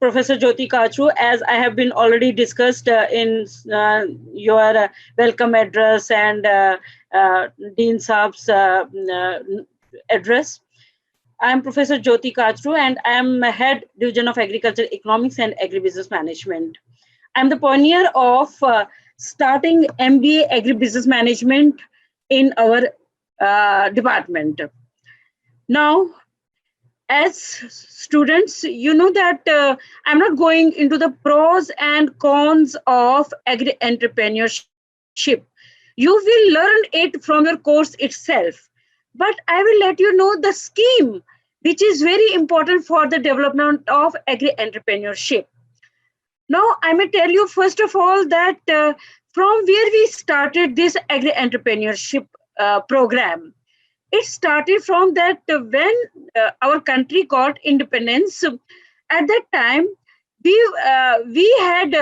Professor Jyoti Kachru, as I have been already discussed in your welcome address and Dean Saab's address. I am Professor Jyoti Kachru, and I am Head Division of Agriculture Economics and Agribusiness Management. I am the pioneer of starting MBA Agribusiness Management in our department. Now, as students, you know that I'm not going into the pros and cons of agri-entrepreneurship. You will learn it from your course itself. But I will let you know the scheme, which is very important for the development of agri-entrepreneurship. Now, I may tell you first of all that from where we started this agri-entrepreneurship program. It started from that when our country got independence. At that time, we had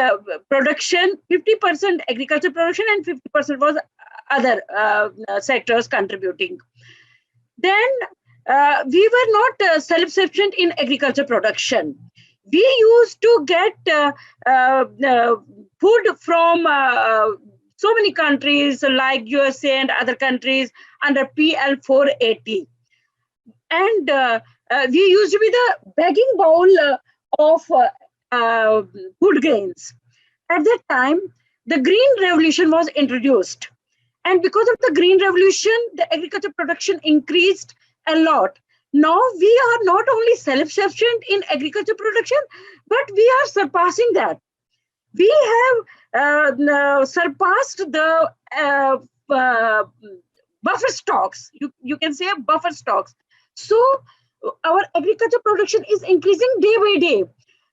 production, 50% agriculture production and 50% was other sectors contributing. Then we were not self-sufficient in agriculture production. We used to get food from so many countries like USA and other countries under PL 480. And we used to be the begging bowl of food grains. At that time, the Green Revolution was introduced. And because of the Green Revolution, the agriculture production increased a lot. Now we are not only self-sufficient in agriculture production, but we are surpassing that. We have surpassed the buffer stocks. You can say buffer stocks. So our agriculture production is increasing day by day.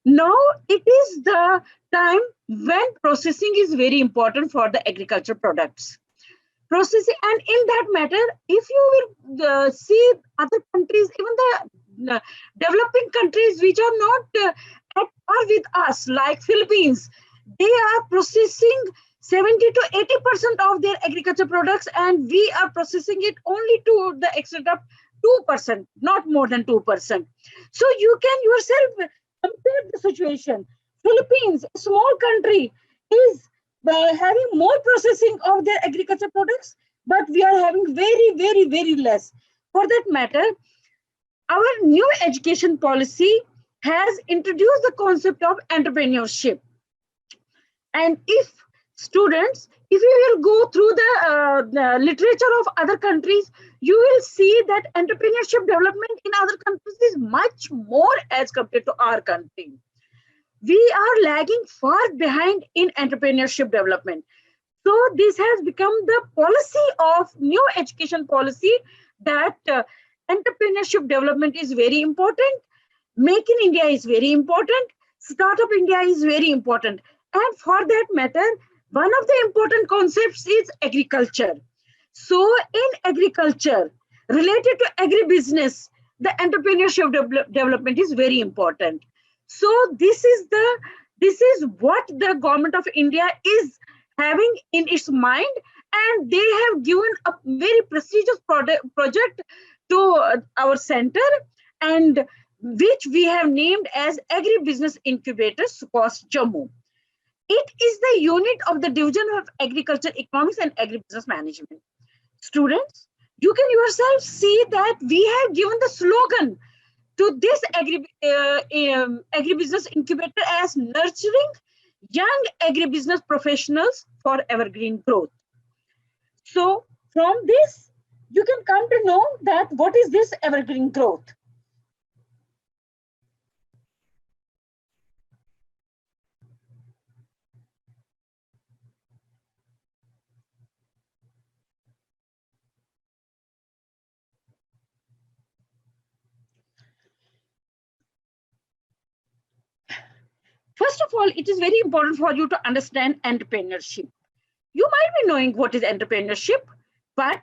Now it is the time when processing is very important for the agriculture products. Processing, and in that matter, if you will see other countries, even the developing countries which are not at par with us, like Philippines, they are processing 70 to 80% of their agriculture products, and we are processing it only to the extent of 2%, not more than 2%. So you can yourself compare the situation. Philippines, a small country, is having more processing of their agriculture products, but we are having very, very, very less. For that matter, our new education policy has introduced the concept of entrepreneurship. And if students, if you will go through the literature of other countries, you will see that entrepreneurship development in other countries is much more as compared to our country. We are lagging far behind in entrepreneurship development. So this has become the policy of new education policy that entrepreneurship development is very important. Make in India is very important. Startup India is very important. And for that matter, one of the important concepts is agriculture. So in agriculture, related to agribusiness, the entrepreneurship development is very important. So this is what the government of India is having in its mind, and they have given a very prestigious project to our center, and which we have named as Agribusiness Incubator SUCOST Jammu. It is the unit of the Division of Agriculture Economics and Agribusiness Management. Students, you can yourself see that we have given the slogan to this agribusiness incubator as nurturing young agribusiness professionals for evergreen growth. So from this, you can come to know that what is this evergreen growth. First of all, it is very important for you to understand entrepreneurship. You might be knowing what is entrepreneurship, but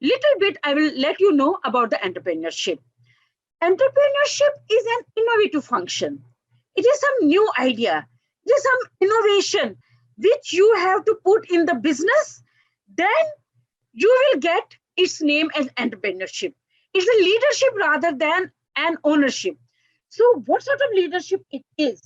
little bit I will let you know about the entrepreneurship. Entrepreneurship is an innovative function. It is some new idea. It is some innovation which you have to put in the business. Then you will get its name as entrepreneurship. It's a leadership rather than an ownership. So what sort of leadership it is?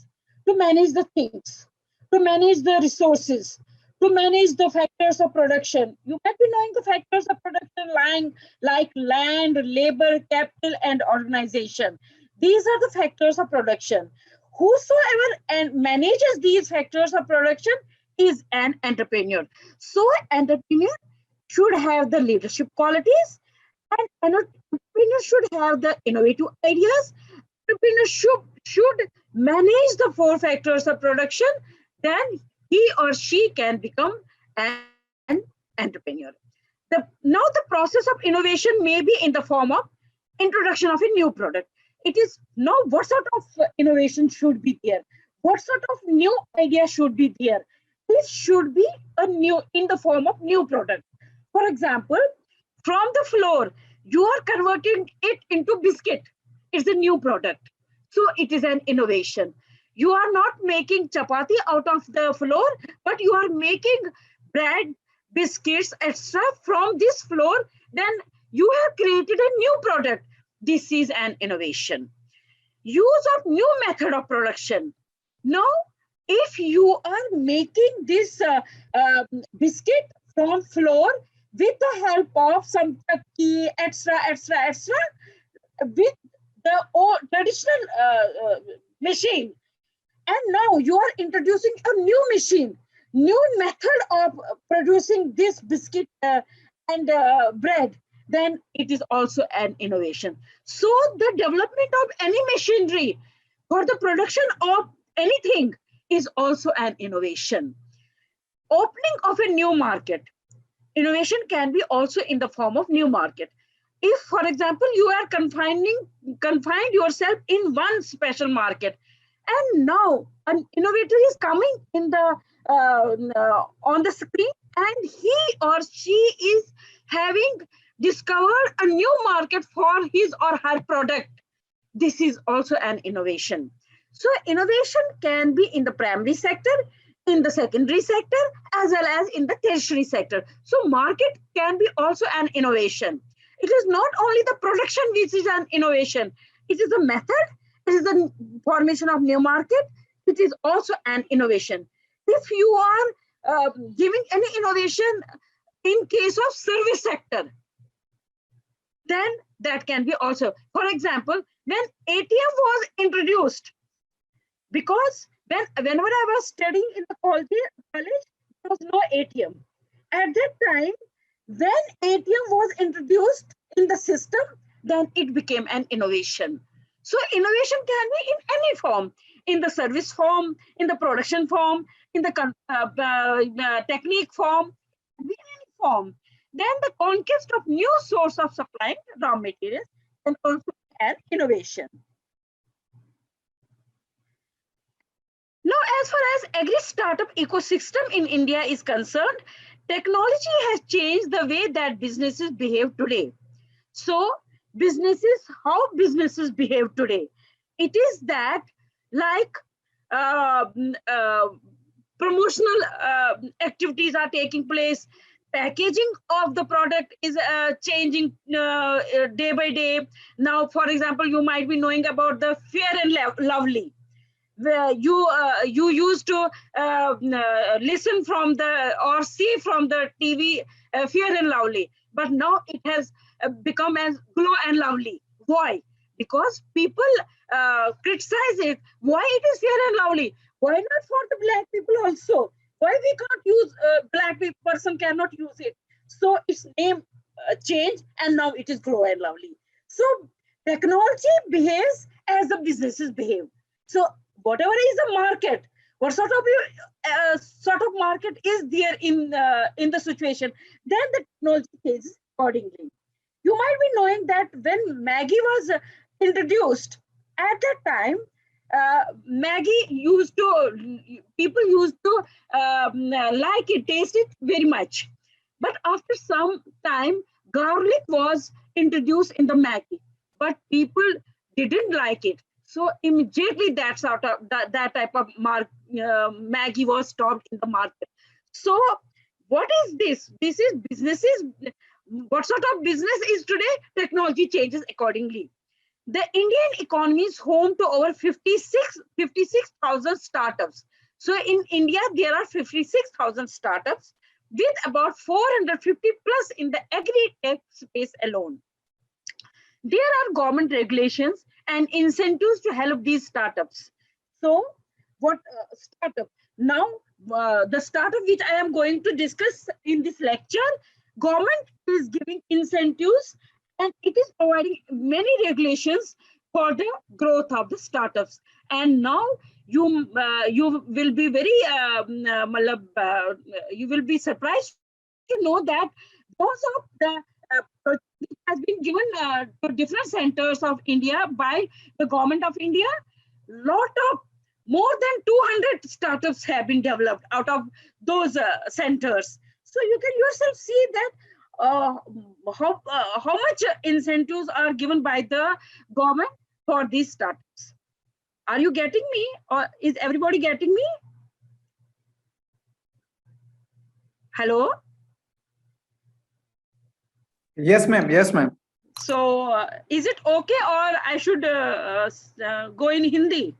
to manage the things, to manage the resources, to manage the factors of production. You might be knowing the factors of production lying like land, labor, capital, and organization. These are the factors of production. Whosoever and manages these factors of production is an entrepreneur. So entrepreneur should have the leadership qualities, and entrepreneur should have the innovative ideas. Entrepreneur should manage the four factors of production, then he or she can become an entrepreneur. Now the process of innovation may be in the form of introduction of a new product. It is now what sort of innovation should be there? What sort of new idea should be there? This should be a new in the form of new product. For example, from the flour, you are converting it into biscuit. It's a new product. So it is an innovation. You are not making chapati out of the flour, but you are making bread, biscuits, etc. from this flour. Then you have created a new product. This is an innovation. Use of new method of production. Now, if you are making this biscuit from flour with the help of some chakki, etc., etc., etc., with the traditional machine, and now you are introducing a new machine, new method of producing this biscuit and bread, then it is also an innovation. So the development of any machinery for the production of anything is also an innovation. Opening of a new market. Innovation can be also in the form of new market. If, for example, you are confined yourself in one special market, and now an innovator is coming in the on the screen, and he or she is having discovered a new market for his or her product. This is also an innovation. So innovation can be in the primary sector, in the secondary sector, as well as in the tertiary sector. So market can be also an innovation. It is not only the production which is an innovation. It is the method, it is the formation of new market. It is also an innovation. If you are giving any innovation in case of service sector, then that can be also. For example, when ATM was introduced, because whenever I was studying in the college, there was no ATM. At that time, when ATM was introduced in the system, then it became an innovation. So innovation can be in any form, in the service form, in the production form, in the technique form, in any form. Then the conquest of new source of supplying raw materials can also be an innovation. Now, as far as agri-startup ecosystem in India is concerned, technology has changed the way that businesses behave today. So, how businesses behave today? It is that like promotional activities are taking place, packaging of the product is changing day by day. Now, for example, you might be knowing about the Fair and Lovely, where you used to listen from the or see from the TV Fair and Lovely, but now it has become as Glow and Lovely. Why? Because people criticize it. Why it is Fair and Lovely? Why not for the black people also? Why we can't use black person cannot use it? So its name changed, and now it is Glow and Lovely. So technology behaves as the businesses behave. So whatever is the market, what sort of market is there in the situation, then the technology changes accordingly. You might be knowing that when Maggie was introduced, at that time, Maggie people used to like it, taste it very much. But after some time, garlic was introduced in the Maggie, but people didn't like it. So immediately that type of Maggie was stopped in the market. So what is this? This is businesses. What sort of business is today? Technology changes accordingly. The Indian economy is home to over 56,000 startups. So in India, there are 56,000 startups with about 450 plus in the agri-tech space alone. There are government regulations and incentives to help these startups. So what startup? Now, the startup which I am going to discuss in this lecture, government is giving incentives and it is providing many regulations for the growth of the startups. And now you will be very you will be surprised to know that most of the project has been given to different centers of India by the government of India. Lot of more than 200 startups have been developed out of those centers. So you can yourself see that how much incentives are given by the government for these startups. Are you getting me, or is everybody getting me? Hello? Yes, ma'am. Yes, ma'am. So is it okay, or I should go in Hindi?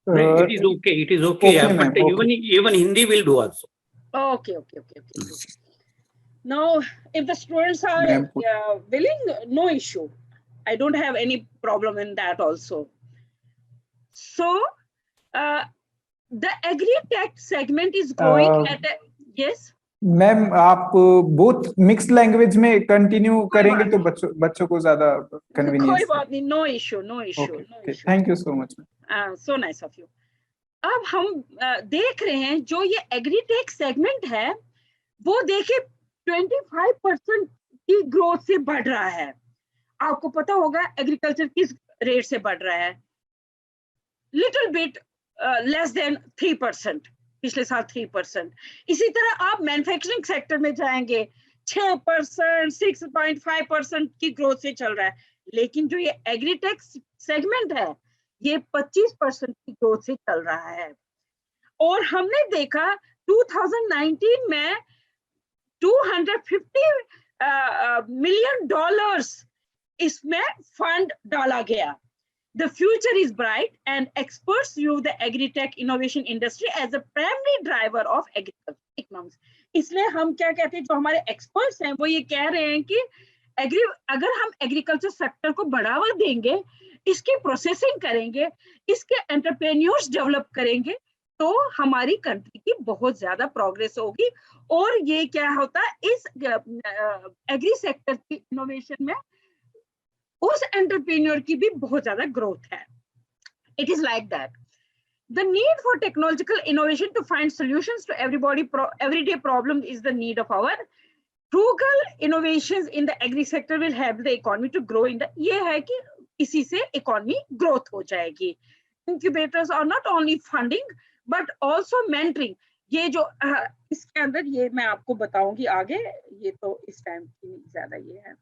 It is okay. It is okay. Okay, but even Hindi will do also. Okay. Now, if the students are willing, no issue. I don't have any problem in that also. So, the agri-tech segment is growing at a, yes. Ma'am आप both mixed language में continue करेंगे तो बच्चों को ज्यादा convenience. कोई बात नहीं, no issue. Thank you so much. So nice of you. अब हम देख रहे हैं जो ये एग्रीटेक सेगमेंट है वो देखिए 25% की ग्रोथ से बढ़ रहा है। आपको पता होगा एग्रीकल्चर किस रेट से बढ़ रहा है, लिटिल बिट लेस देन 3%, पिछले साल 3%। इसी तरह आप मैन्युफैक्चरिंग सेक्टर में जाएंगे 6%, 6.5% की ग्रोथ से चल रहा है। लेकिन जो ये एग्रीटेक सेगमेंट है ये 25% की ग्रोथ से चल रहा है। और हमने देखा 2019 में $250 मिलियन इसमें फंड डाला गया। The future is bright and experts view the agri-tech innovation industry as a primary driver of agriculture economics. इसलिए हम क्या कहते हैं, जो हमारे एक्सपर्ट्स हैं वो ये कह रहे हैं कि अगर हम एग्रीकल्चर सेक्टर को बढ़ावा देंगे, इसकी प्रोसेसिंग करेंगे, इसके एंटरप्रेन्योर्स डेवलप करेंगे तो हमारी कंट्री की बहुत ज्यादा प्रोग्रेस होगी। और ये क्या होता है, इस एग्री सेक्टर की इनोवेशन में उस एंटरप्रेन्योर की भी बहुत ज्यादा ग्रोथ है। It is like that the need for technological innovation to find solutions to everyday problem is the need of our frugal innovations in the agri sector will help the economy to grow in the, ये है कि इसी से economy growth हो जाएगी। Incubators are not only funding but also mentoring. ये जो इसके अंदर ये मैं आपको बताऊंगी आगे, ये तो इस टाइम की ज्यादा ये है।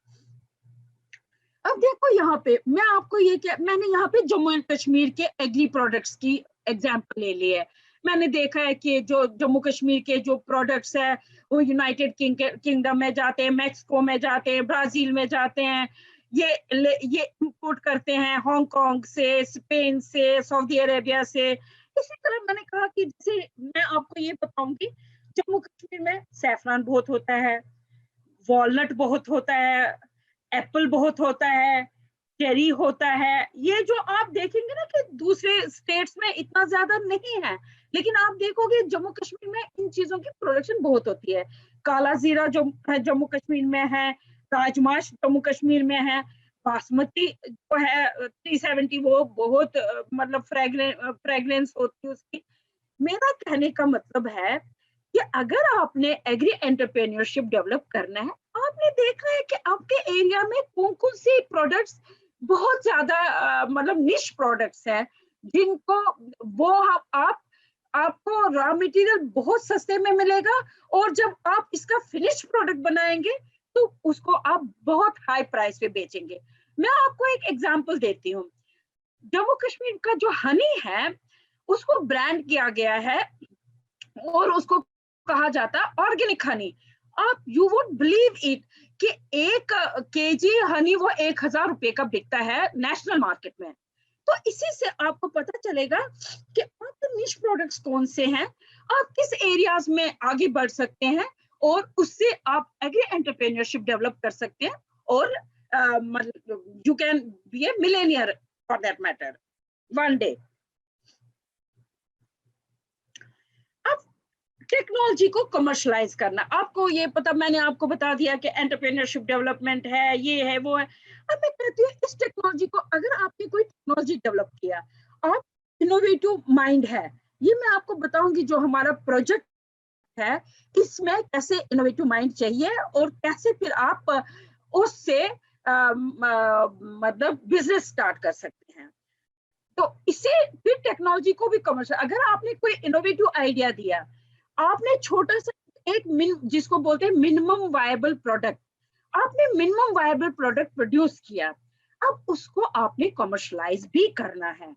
अब देखो यहाँ पे मैं आपको ये क्या, मैंने यहाँ पे जम्मू एंड कश्मीर के एग्री प्रोडक्ट्स की एग्जांपल ले ली है। मैंने देखा है कि जो जम्मू कश्मीर के जो प्रोडक्ट्स है वो यूनाइटेड किंगडम में जाते हैं, मैक्सिको में जाते हैं, ब्राजील में जाते हैं, ये इंपोर्ट करते हैं हांगकांग से, स्पेन से, सऊदी अरेबिया से। इसी तरह मैंने कहा कि जैसे मैं आपको ये बताऊंगी, जम्मू कश्मीर में सैफरान बहुत होता है, वॉलनट बहुत होता है, एप्पल बहुत होता है, चेरी होता है। ये जो आप देखेंगे ना कि दूसरे स्टेट्स में इतना ज्यादा नहीं है, लेकिन आप देखोगे जम्मू कश्मीर में इन चीजों की प्रोडक्शन बहुत होती है। काला जीरा जो है जम्मू कश्मीर में है, राजमाश जम्मू कश्मीर में है, बासमती जो है 370 वो बहुत मतलब फ्रेग्रेंस होती है उसकी। मेरा कहने का मतलब है कि अगर आपने एग्री एंटरप्रेन्योरशिप डेवलप करना है, आपने देखना है कि आपके एरिया में कौन कौन से प्रोडक्ट्स बहुत ज्यादा मतलब निश प्रोडक्ट्स हैं जिनको वो आपको रॉ मटेरियल बहुत सस्ते में मिलेगा, और जब आप इसका फिनिश प्रोडक्ट बनाएंगे तो उसको आप बहुत हाई प्राइस पे बेचेंगे। मैं आपको एक एग्जांपल देती हूँ। जम्मू कश्मीर का जो हनी है उसको ब्रांड किया गया है और उसको कहा जाता है ऑर्गेनिक हनी। आप यू वुड बिलीव इट कि 1 kg हनी वो 1000 रुपए का बिकता है नेशनल मार्केट में। तो इसी से आपको पता चलेगा कि आपके निश प्रोडक्ट्स कौन से हैं, आप किस एरियाज में आगे बढ़ सकते हैं, और उससे आप एग्री एंटरप्रेन्योरशिप डेवलप कर सकते हैं, और you can be A Millionaire for that matter one day. Technology को कमर्शलाइज करना, आपको ये पता, मैंने आपको बता दिया कि एंटरप्रेन्योरशिप डेवलपमेंट है, ये है वो है। अब मैं कहती हूँ इस टेक्नोलॉजी को, अगर आपने कोई टेक्नोलॉजी डेवलप किया, आप इनोवेटिव माइंड है, ये मैं आपको बताऊंगी जो हमारा प्रोजेक्ट है, इसमें कैसे इनोवेटिव माइंड चाहिए और कैसे फिर आप उससे मतलब बिजनेस स्टार्ट कर सकते हैं। तो इससे फिर टेक्नोलॉजी को भी कमर्शियल, अगर आपने कोई इनोवेटिव आइडिया दिया, आपने छोटा सा जिसको बोलते हैं मिनिमम वायबल प्रोडक्ट, आपने मिनिमम वायबल प्रोडक्ट प्रोड्यूस किया, अब उसको आपने कमर्शलाइज भी करना है,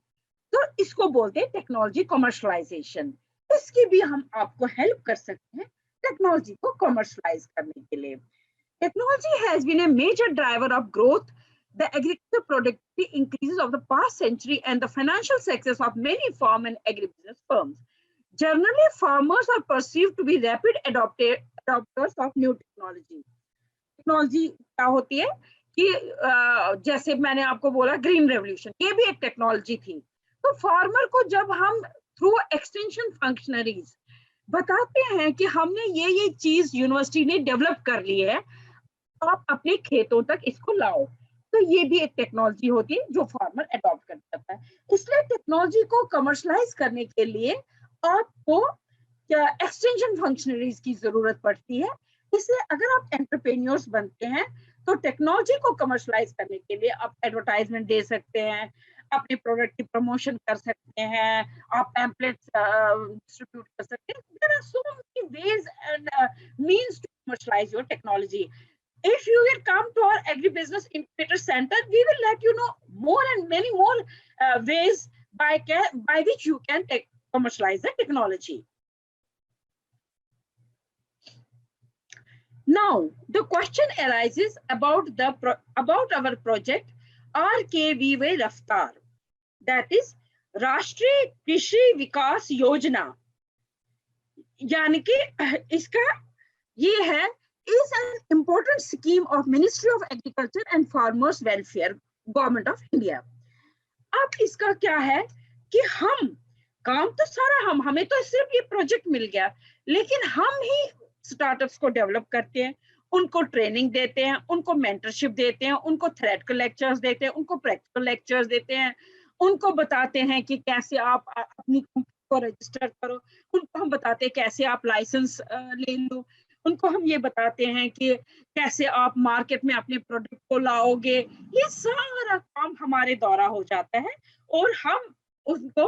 तो इसको बोलते हैं टेक्नोलॉजी कमर्शलाइजेशन। इसकी भी हम आपको हेल्प कर सकते हैं टेक्नोलॉजी को कमर्शलाइज करने के लिए। Technology has been a major driver of growth, the agricultural productivity increases of the past century and the financial success of many farm and agribusiness firms. Generally, farmers are perceived to be rapid adopters of new technology. Technology क्या होती है कि जैसे मैंने आपको बोला green revolution, ये भी एक टेक्नोलॉजी थी। तो फार्मर को जब हम थ्रू एक्सटेंशन फंक्शनरीज बताते हैं कि हमने ये चीज यूनिवर्सिटी ने डेवलप कर ली है, आप अपने खेतों तक इसको लाओ, तो ये भी एक टेक्नोलॉजी होती है जो फार्मर अडॉप्ट कर सकता है। इसलिए टेक्नोलॉजी को कमर्शलाइज करने के लिए आपको एक्सटेंशन फंक्शनरीज की जरूरत पड़ती है। इसलिए अगर आप एंटरप्रेन्योर्स बनते हैं तो टेक्नोलॉजी को कमर्शलाइज करने के लिए आप एडवर्टाइजमेंट दे सकते हैं, अपने प्रोडक्ट की प्रमोशन कर सकते हैं, आप पैम्पलेट्स डिस्ट्रीब्यूट कर सकते हैं। There are so many ways and means to commercialise your technology. If you will come to our agribusiness incubator center, we will let you know more and many more ways by which you can commercialize the technology. Now, the question arises about our project RKVY Raftar, that is राष्ट्रीय कृषि विकास योजना, यानी कि इसका ये है is an important scheme of Ministry of Agriculture and Farmers Welfare, Government of India. अब इसका क्या है कि हम काम तो सारा हमें तो सिर्फ ये प्रोजेक्ट मिल गया, लेकिन हम ही स्टार्टअप्स को डेवलप करते हैं, उनको ट्रेनिंग देते हैं, उनको मेंटरशिप देते हैं, उनको थ्योरेटिकल लेक्चर्स देते हैं, उनको प्रैक्टिकल लेक्चर्स देते हैं, उनको बताते हैं कि कैसे आप अपनी कंपनी को रजिस्टर करो, उनको हम बताते हैं कैसे आप लाइसेंस ले लो, उनको हम ये बताते हैं कि कैसे आप मार्केट में अपने प्रोडक्ट को लाओगे। ये सारा काम हमारे द्वारा हो जाता है और हम उनको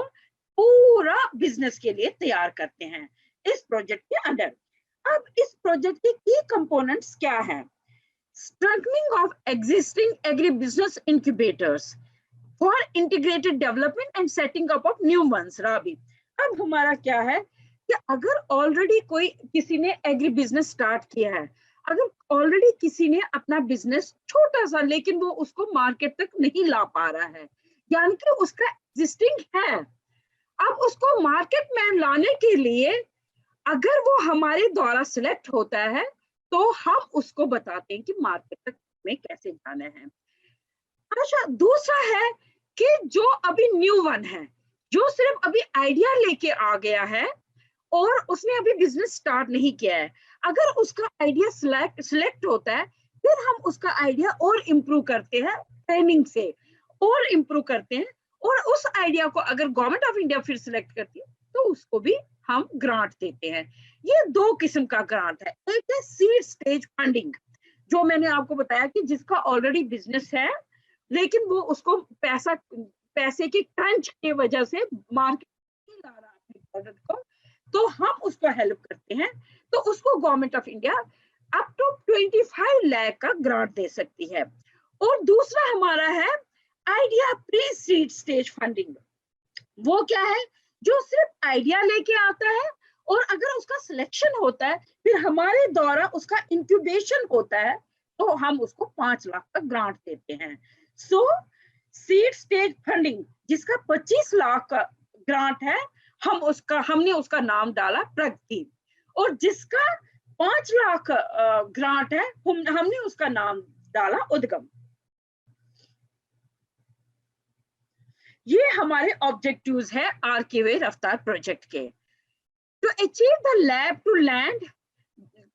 पूरा बिजनेस के लिए तैयार करते हैं इस प्रोजेक्ट के अंदर। अब इस प्रोजेक्ट के की कंपोनेंट्स क्या है? Strengthening of existing agri business incubators for integrated development and setting up of new ones. राबी, अब हमारा क्या है कि अगर ऑलरेडी कोई किसी ने एग्री बिजनेस स्टार्ट किया है, अगर ऑलरेडी किसी ने अपना बिजनेस छोटा सा, लेकिन वो उसको मार्केट तक नहीं ला पा रहा है, यानी कि उसका एग्जिस्टिंग है, अब उसको मार्केट में लाने के लिए अगर वो हमारे द्वारा सिलेक्ट होता है तो हम उसको बताते हैं कि मार्केट तक में कैसे जाना है। अच्छा, दूसरा है कि जो अभी न्यू वन है, जो सिर्फ अभी आइडिया लेके आ गया है और उसने अभी बिजनेस स्टार्ट नहीं किया है, अगर उसका आइडिया सिलेक्ट होता है, फिर हम उसका आइडिया और इम्प्रूव करते हैं, ट्रेनिंग से और इम्प्रूव करते हैं, और उस आइडिया को अगर गवर्नमेंट ऑफ इंडिया फिर सिलेक्ट करती है तो उसको भी हम ग्रांट देते हैं। ये 2 किस्म का ग्रांट है। एक है सीड स्टेज फंडिंग, जो मैंने आपको बताया कि जिसका ऑलरेडी बिजनेस है लेकिन वो उसको पैसे की क्रंच की वजह से मार्केट नहीं ला रहा अपने प्रोडक्ट को, तो हम उसको हेल्प करते हैं, तो उसको government of India up to 25 lakh का ग्रांट दे सकती है। और दूसरा हमारा है idea pre seed stage funding. वो क्या है? जो सिर्फ आइडिया लेके आता है और अगर उसका सिलेक्शन होता है फिर हमारे द्वारा उसका इंक्यूबेशन होता है तो हम उसको 5 लाख का ग्रांट देते हैं। सो सीड स्टेज फंडिंग जिसका 25 लाख का ग्रांट है, हमने उसका नाम डाला प्रगति, और जिसका 5 लाख ग्रांट है हमने उसका नाम डाला उद्गम। ये हमारे ऑब्जेक्टिव्स है आरकेवे रफ्तार प्रोजेक्ट के। To achieve the lab to land,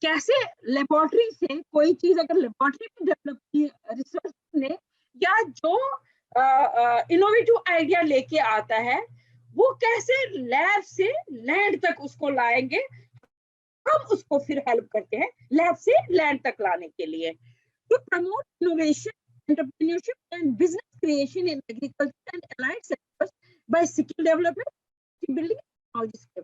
कैसे लेबोरेटरी से कोई चीज अगर लेबोरेटरी में डेवलप की रिसर्च ने या जो इनोवेटिव आइडिया लेके आता है वो कैसे लैब से लैंड तक उसको लाएंगे, हम उसको फिर हेल्प करते हैं लैब से लैंड तक लाने के लिए। To promote innovation, entrepreneurship and business creation in agriculture and allied sectors by skill development, building technology skill.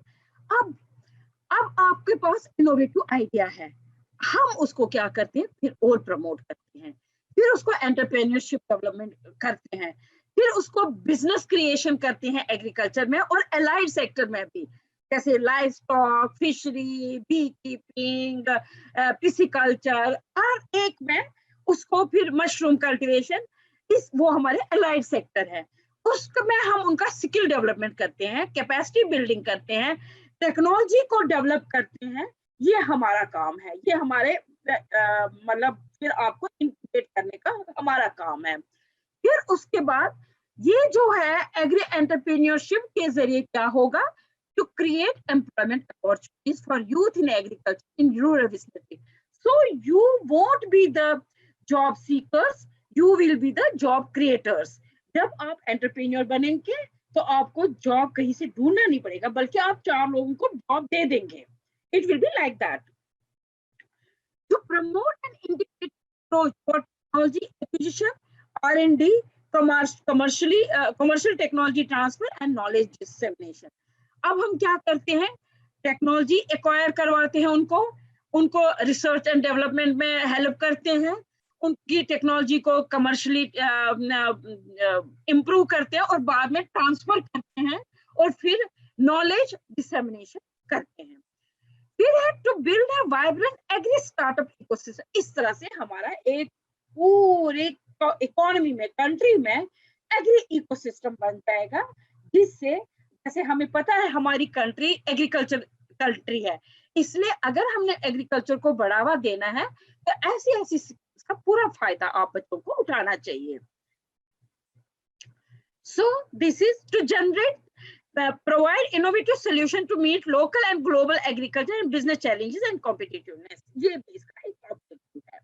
अब आपके पास इनोवेटिव आइडिया है, हम उसको क्या करते हैं फिर और प्रमोट करते हैं, फिर उसको एंटरप्रेन्योरशिप डेवलपमेंट करते हैं, फिर उसको बिजनेस क्रिएशन करते हैं एग्रीकल्चर में और एलाइड सेक्टर में भी, जैसे livestock, fishery, beekeeping, pisciculture, और एक में उसको फिर मशरूम कल्टीवेशन, वो हमारे एलाइड सेक्टर है। उसमें हम उनका स्किल डेवलपमेंट करते हैं, कैपेसिटी बिल्डिंग करते हैं, टेक्नोलॉजी को डेवलप करते हैं। ये हमारा काम है, ये हमारे मतलब फिर आपको इंक्यूबेट करने का हमारा काम है। फिर उसके बाद ये जो है एग्री एंटरप्रेन्योरशिप के जरिए क्या होगा, to create employment opportunities for youth in agriculture in rural vicinity. So you won't be the job seekers, you will be the job creators. जब आप एंटरप्रेन्योर बनेंगे तो आपको जॉब कहीं से ढूंढना नहीं पड़ेगा, बल्कि आप 4 लोगों को जॉब दे देंगे। It will be like that. To promote an integrated approach for technology acquisition, R&D, commercial technology transfer and knowledge dissemination. अब हम क्या करते हैं, टेक्नोलॉजी एक्वायर करवाते हैं उनको रिसर्च एंड डेवलपमेंट में हेल्प करते हैं, उनकी टेक्नोलॉजी को कमर्शियली इंप्रूव करते हैं और बाद में ट्रांसफर करते हैं और फिर नॉलेज डिसेमिनेशन करते हैं। फिर है to build a vibrant agri startup ecosystem. इस तरह से हमारा एक पूरे इकोनॉमी में, कंट्री में एग्री इकोसिस्टम बन जाएगा, जिससे जैसे हमें पता है हमारी कंट्री एग्रीकल्चर कंट्री है, इसलिए अगर हमने एग्रीकल्चर को बढ़ावा देना है तो ऐसी इसका पूरा फायदा आप बच्चों को उठाना चाहिए। So this is to generate, provide innovative solution to meet local and global agriculture and business challenges and competitiveness। ये भी इसका एक ऑब्जेक्टिव है।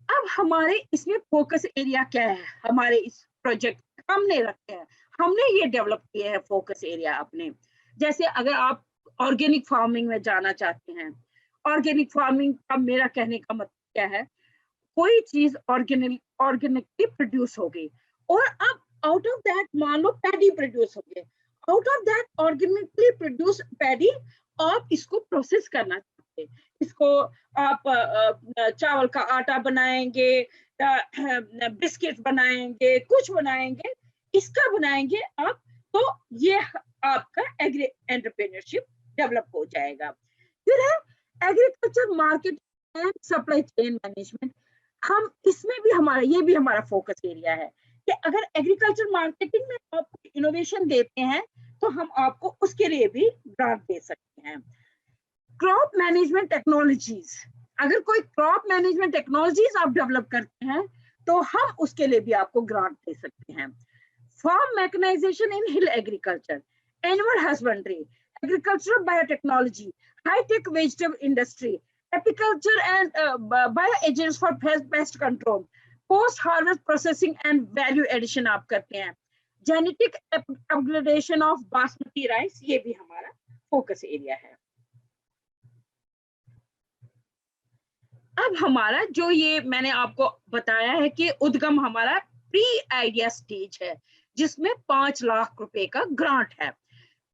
अब हमारे इसमें फोकस एरिया क्या है, हमारे इस प्रोजेक्ट हमने रखे हैं, हमने ये डेवलप किए हैं फोकस एरिया अपने। जैसे अगर आप ऑर्गेनिक फार्मिंग में जाना चाहते हैं, ऑर्गेनिक फार्मिंग का मेरा कहने का मतलब क्या है, कोई चीज ऑर्गेनिकली प्रोड्यूस हो गई और अब आउट ऑफ दैट मान लो पैडी प्रोड्यूस हो गए, out of that organically produce paddy आप इसको प्रोसेस करना चाहते हैं, इसको आप चावल का आटा बनाएंगे, बिस्किट बनाएंगे, कुछ बनाएंगे, इसका बनाएंगे आप, तो ये आपका एग्री एंटरप्रेन्योरशिप डेवलप हो जाएगा। फिर है agriculture market and supply chain management. हम इसमें भी ये भी हमारा फोकस एरिया है कि अगर एग्रीकल्चर मार्केटिंग में आप इनोवेशन देते हैं तो हम आपको उसके लिए भी ग्रांट दे सकते हैं। क्रॉप मैनेजमेंट टेक्नोलॉजीज, अगर कोई क्रॉप मैनेजमेंट टेक्नोलॉजीज आप डेवलप करते हैं तो हम उसके लिए भी आपको ग्रांट दे सकते हैं। Farm mechanisation in hill agriculture, animal husbandry, agricultural biotechnology, hi-tech vegetable industry, apiculture and bioagents for pest control, post harvest processing and value addition आप करते हैं। Genetic upgradation of basmati rice, ये भी हमारा फोकस एरिया है। अब हमारा जो ये मैंने आपको बताया है कि उद्गम हमारा प्री आइडिया स्टेज है जिसमें 5 लाख रुपए का ग्रांट है।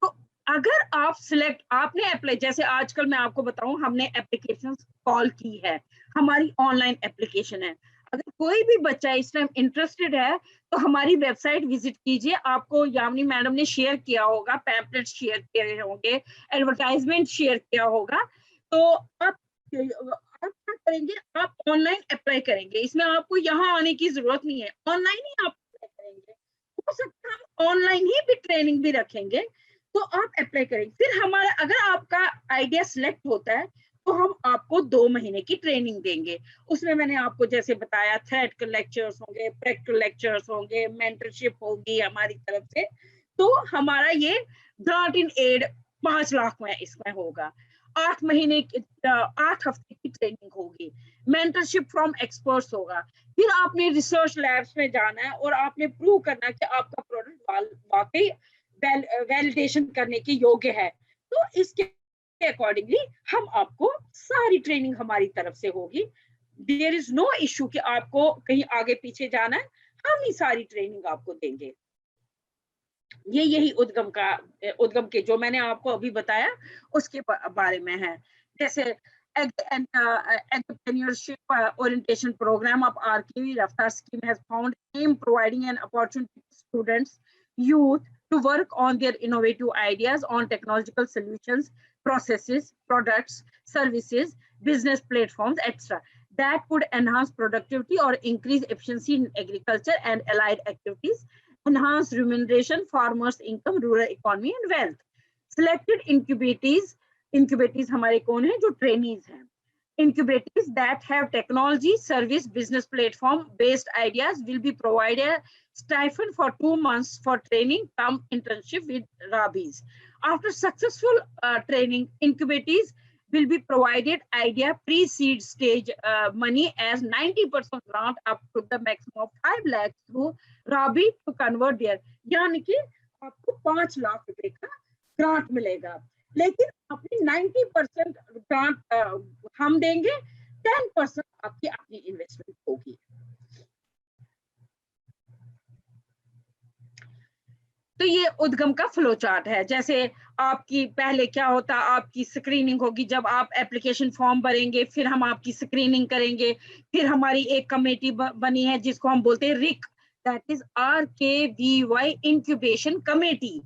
तो अगर आप आपने अप्लाई, जैसे आजकल मैं आपको बताऊं हमने एप्लीकेशन कॉल की है, हमारी ऑनलाइन एप्लीकेशन है, अगर कोई भी बच्चा इस टाइम इंटरेस्टेड है तो हमारी वेबसाइट विजिट कीजिए। आपको यामिनी मैडम ने शेयर किया होगा, पैम्पलेट शेयर किए होंगे, एडवर्टाइजमेंट शेयर किया होगा। तो आप क्या करेंगे, आप ऑनलाइन अप्लाई करेंगे। इसमें आपको यहाँ आने की जरूरत नहीं है, ऑनलाइन ही आप अप्लाई करेंगे। हो सकता है हम ऑनलाइन ही भी ट्रेनिंग भी रखेंगे, तो आप अप्लाई करेंगे। फिर हमारा अगर आपका आइडिया सिलेक्ट होता है तो हम आपको 2 महीने की ट्रेनिंग देंगे। उसमें मैंने आपको जैसे बताया, थ्योरेटिकल लेक्चर्स होंगे, प्रैक्टिकल लेक्चर्स होंगे, मेंटरशिप होगी हमारी तरफ से। तो हमारा ये ग्रांट इन एड 5 लाख में इसमें होगा। 8 महीने की 8 हफ्ते की ट्रेनिंग होगी, मेंटरशिप फ्रॉम एक्सपर्ट्स होगा। फिर आपने रिसर्च लैब्स में जाना है और आपने प्रूव करना है कि आपका प्रोडक्ट वाकई वैलिडेशन करने के योग्य है। तो इसके अकॉर्डिंगली हम आपको सारी ट्रेनिंग हमारी तरफ से होगी। देयर इज नो इश्यू कि आपको कहीं आगे पीछे जाना है, हम ही सारी ट्रेनिंग आपको देंगे। यही उद्गम के जो मैंने आपको अभी बताया उसके बारे में है। जैसे entrepreneurship orientation program of RKV Raftar scheme has found aim providing an opportunity to students, youth to work on their innovative ideas on technological solutions, processes, products, services, business platforms, etc. that could enhance productivity or increase efficiency in agriculture and allied activities, enhance remuneration, farmers' income, rural economy and wealth. Selected incubatees हमारे कौन है, जो trainees हैं। Incubatees that have technology, service, business platform based ideas will be provided stipend for 2 months for training, come internship with Rabis. After successful training, incubatees will be provided idea pre-seed stage money as 90% grant up to the maximum of 5 lakhs through Rabi to convert their, यानी कि आपको 5 लाख रुपए का grant मिलेगा, लेकिन अपनी 90% grant हम देंगे, 10% आपकी अपनी इन्वेस्टमेंट होगी। तो ये उद्गम का फ्लो चार्ट है। जैसे आपकी पहले क्या होता, आपकी स्क्रीनिंग होगी, जब आप एप्लीकेशन फॉर्म भरेंगे, फिर हम आपकी स्क्रीनिंग करेंगे, फिर हमारी एक कमेटी बनी है जिसको हम बोलते हैं रिक, that is RKVY incubation committee.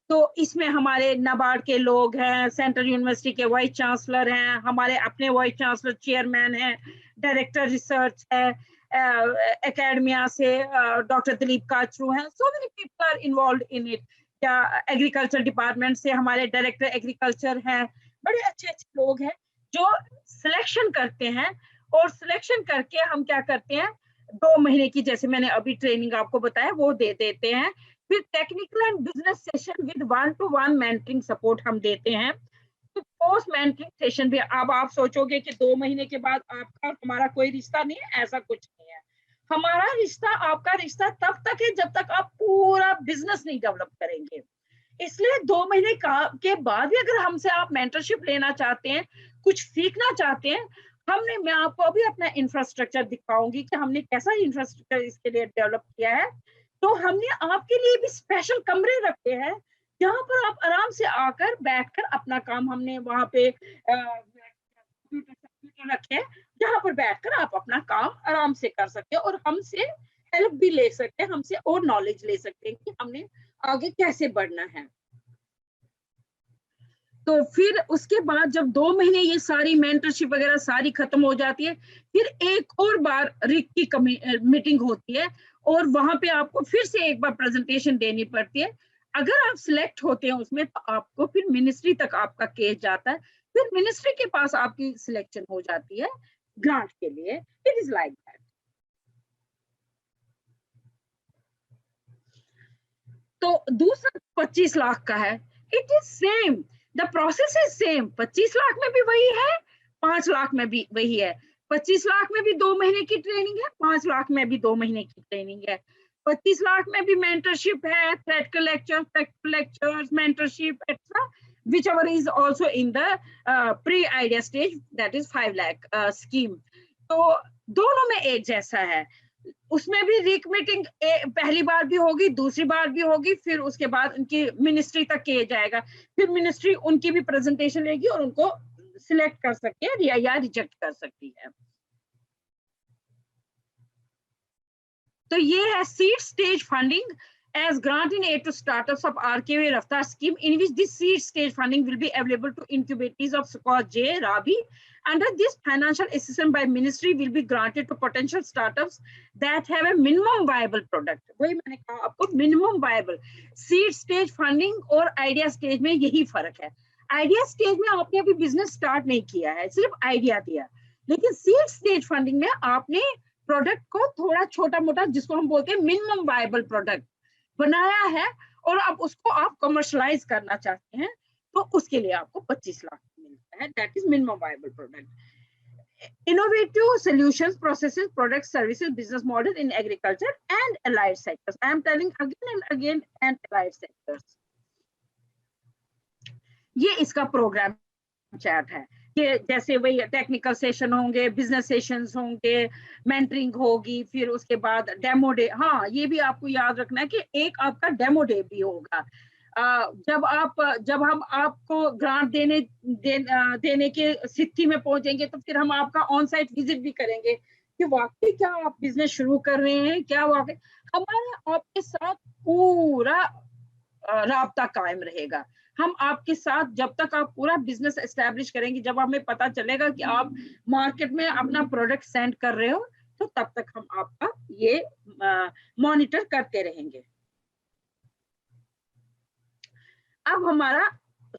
तो इसमें हमारे नाबार्ड के लोग हैं, सेंट्रल यूनिवर्सिटी के वाइस चांसलर हैं, हमारे अपने वाइस चांसलर चेयरमैन हैं, डायरेक्टर रिसर्च है, एकेडमिया से डॉक्टर दिलीप काचरू हैं, so many people are involve in it. या एग्रीकल्चर डिपार्टमेंट से हमारे डायरेक्टर एग्रीकल्चर हैं, बड़े अच्छे अच्छे लोग हैं जो सिलेक्शन करते हैं। और सिलेक्शन करके हम क्या करते हैं, 2 महीने की जैसे मैंने अभी ट्रेनिंग आपको बताया वो दे देते हैं। फिर technical and business session with 1-to-1 mentoring support हम देते हैं। तो पोस्ट मेंटरिंग सेशन भी, अब आप सोचोगे कि 2 महीने के बाद आपका हमारा कोई रिश्ता नहीं है, ऐसा कुछ नहीं है। हमारा रिश्ता, आपका रिश्ता तब तक है जब तक आप पूरा बिजनेस नहीं डेवलप करेंगे। इसलिए 2 महीने के बाद भी अगर हमसे आप मेंटरशिप लेना चाहते हैं, कुछ सीखना चाहते हैं, मैं आपको अभी अपना इंफ्रास्ट्रक्चर दिखाऊंगी कि हमने कैसा इंफ्रास्ट्रक्चर इसके लिए डेवलप किया है। तो हमने आपके लिए भी स्पेशल कमरे रखे हैं जहां पर आप आराम से आकर बैठकर अपना काम, हमने वहां पे कंप्यूटर रखे हैं जहां पर बैठकर आप अपना काम आराम से कर सकते हैं और हमसे हेल्प भी ले सकते हैं, हमसे और नॉलेज ले सकते हैं कि हमने आगे कैसे बढ़ना है। तो फिर उसके बाद जब 2 महीने ये सारी मेंटरशिप वगैरह सारी खत्म हो जाती है, फिर एक और बार रिक की मीटिंग होती है और वहां पे आपको फिर से एक बार प्रेजेंटेशन देनी पड़ती है। अगर आप सिलेक्ट होते हैं उसमें तो आपको फिर मिनिस्ट्री तक आपका केस जाता है, फिर मिनिस्ट्री के पास आपकी सिलेक्शन हो जाती है ग्रांट के लिए। It is like that. तो दूसरा 25 लाख का है, it is same, the process is same. 25 lakh में भी वही है, 5 लाख में भी वही है। 25 लाख में भी 2 महीने की ट्रेनिंग है, 5 लाख में भी 2 महीने की ट्रेनिंग है। 25 लाख में भी मेंटरशिप है, theoretical lectures, practical lectures, mentorship etcetera, whichever is also in the pre-idea stage, that is 5 lakh scheme। तो दोनों में एक जैसा है। उसमें भी रिक मीटिंग पहली बार भी होगी, दूसरी बार भी होगी, फिर उसके बाद उनकी मिनिस्ट्री तक किया जाएगा, फिर मिनिस्ट्री उनकी भी प्रेजेंटेशन लेगी और उनको सिलेक्ट कर सकती है या रिजेक्ट कर सकती है। तो ये है seed stage funding as grant in aid to startups of RKV Raftar scheme, in which this seed stage funding will be available to incubators of Scotch J, Rabi. Under this, financial assistance by ministry will be granted to potential startups that have a minimum viable product. वही मैंने कहा आपको, minimum viable. Seed stage funding और idea stage में यही फर्क है. Idea stage में आपने अभी business start नहीं किया है, सिर्फ idea दिया. लेकिन seed stage funding में आपने प्रोडक्ट को थोड़ा छोटा मोटा, जिसको हम बोलते हैं मिनिमम वायबल प्रोडक्ट बनाया है, और अब उसको आप कमर्शलाइज करना चाहते हैं, तो उसके लिए आपको 25 लाख मिलता है. That is minimum viable product. Innovative solutions, processes, products, services, business model in agriculture and allied sectors. I am telling again and again, and allied sectors. ये इसका प्रोग्राम चार्ट है कि जैसे वही टेक्निकल सेशन होंगे, बिजनेस सेशंस होंगे, mentoring होगी, फिर उसके बाद डेमो डे. हाँ, ये भी आपको याद रखना है कि एक आपका डेमो डे भी होगा. जब हम आपको ग्रांट देने के स्थिति में पहुंचेंगे, तो फिर हम आपका ऑन साइट विजिट भी करेंगे कि वाकई क्या आप बिजनेस शुरू कर रहे हैं, क्या वाकई. हमारा आपके साथ पूरा राब्ता कायम रहेगा. हम आपके साथ जब तक आप पूरा बिजनेस एस्टैब्लिश करेंगे, जब हमें पता चलेगा कि आप मार्केट में अपना प्रोडक्ट सेंड कर रहे हो, तो तब तक हम आपका ये मॉनिटर करते रहेंगे. अब हमारा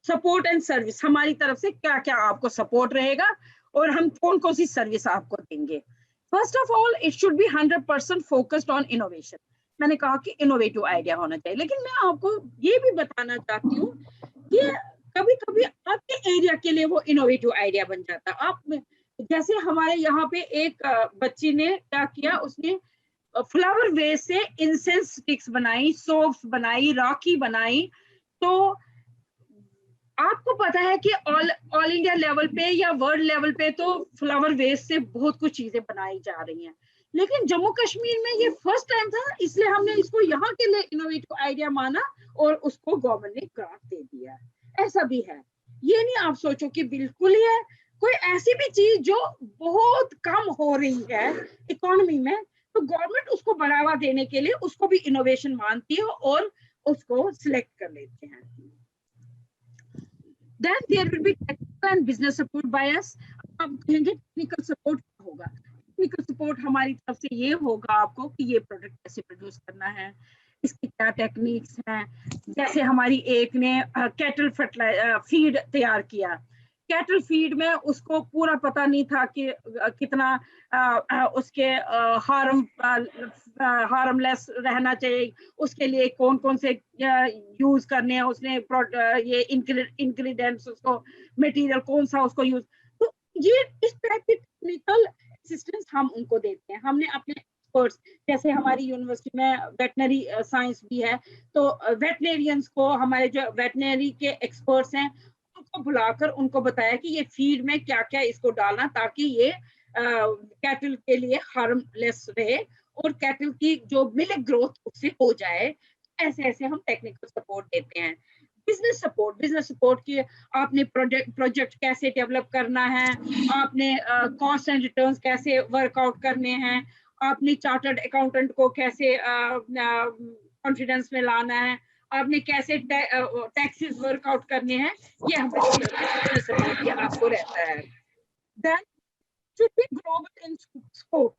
सपोर्ट एंड सर्विस, हमारी तरफ से क्या क्या आपको सपोर्ट रहेगा और हम कौन कौन सी सर्विस आपको देंगे. First of all, it should be 100% focused on innovation. मैंने कहा कि इनोवेटिव आइडिया होना चाहिए, लेकिन मैं आपको ये भी बताना चाहती हूँ कि कभी कभी आपके एरिया के लिए वो इनोवेटिव आइडिया बन जाता है. आप जैसे हमारे यहाँ पे एक बच्ची ने क्या किया, उसने फ्लावर वेस्ट से इंसेंस स्टिक्स बनाई, सोप्स बनाई, राखी बनाई. तो आपको पता है कि ऑल इंडिया लेवल पे या वर्ल्ड लेवल पे तो फ्लावर वेस्ट से बहुत कुछ चीजें बनाई जा रही हैं, लेकिन जम्मू कश्मीर में ये फर्स्ट टाइम था, इसलिए हमने इसको यहाँ के लिए इनोवेटिव आइडिया माना और उसको गवर्नमेंट ने ग्रांट दे दिया. ऐसा भी है, ये नहीं आप सोचो कि बिल्कुल ही है. कोई ऐसी भी चीज जो बहुत कम हो रही है इकोनॉमी में, तो गवर्नमेंट उसको बढ़ावा देने के लिए उसको भी इनोवेशन मानती है और उसको सिलेक्ट कर लेते हैं. Then there will be technical and business support by us. अब कहेंगे टेक्निकल सपोर्ट क्या होगा. टेक्निकल सपोर्ट हमारी तरफ से ये होगा आपको कि ये प्रोडक्ट कैसे प्रोड्यूस करना है, इसकी क्या टेक्निक्स हैं. जैसे हमारी एक ने कैटल फीड तैयार किया. कैटल फीड में उसको पूरा पता नहीं था कि कितना उसके हार्मलेस रहना चाहिए, उसके लिए कौन कौन से यूज करने हैं, उसने ये इंग्रेडिएंट्स, उसको मटेरियल कौन सा उसको यूज. तो ये इस तरह की टेक्निकल असिस्टेंस हम उनको देते हैं. हमने अपने एक्सपर्ट्स, जैसे हमारी यूनिवर्सिटी में वेटनरी साइंस भी है, तो वेटनेरियंस को, हमारे जो वेटनरी के एक्सपर्ट्स हैं, उनको बुलाकर उनको बताया कि ये फीड में क्या क्या इसको डालना, ताकि ये कैटल के लिए हार्मलेस रहे और कैटल की जो मिल्क ग्रोथ उससे हो जाए. ऐसे ऐसे हम टेक्निकल सपोर्ट देते हैं. बिजनेस सपोर्ट की आपने प्रोजेक्ट कैसे डेवलप करना है, आपने कॉस्ट एंड रिटर्न्स कैसे वर्कआउट करने हैं, आपने चार्टर्ड अकाउंटेंट को कैसे कॉन्फिडेंस में लाना है, आपने कैसे टैक्सेस वर्कआउट करने हैं, ये हमारे सपोर्ट आपको रहता है. Then should be global in scope.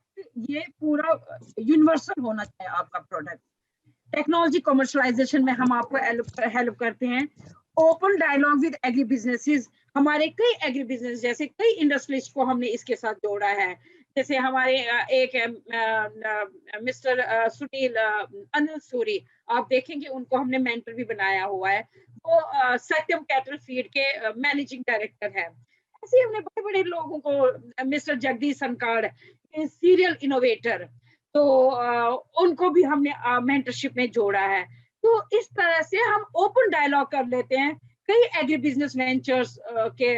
ये पूरा यूनिवर्सल होना चाहिए आपका प्रोडक्ट. टेक्नोलॉजी कमर्शलाइजेशन में हम आपको हेल्प करते हैं. Open dialogue with agri businesses. हमारे कई एग्री बिजनेस, जैसे कई इंडस्ट्रिस्ट को हमने इसके साथ जोड़ा है. जैसे हमारे एक मिस्टर सुनील अनिल सूरी, आप देखेंगे उनको हमने मेंटर भी बनाया हुआ है. वो सत्यम कैटल फीड के मैनेजिंग डायरेक्टर है. ऐसे हमने बड़े बड़े लोगों को, मिस्टर जगदीश संकाड़, सीरियल इनोवेटर, तो उनको भी हमने मेंटरशिप में जोड़ा है. तो इस तरह से हम ओपन डायलॉग कर लेते हैं कई एग्री बिजनेस वेंचर्स के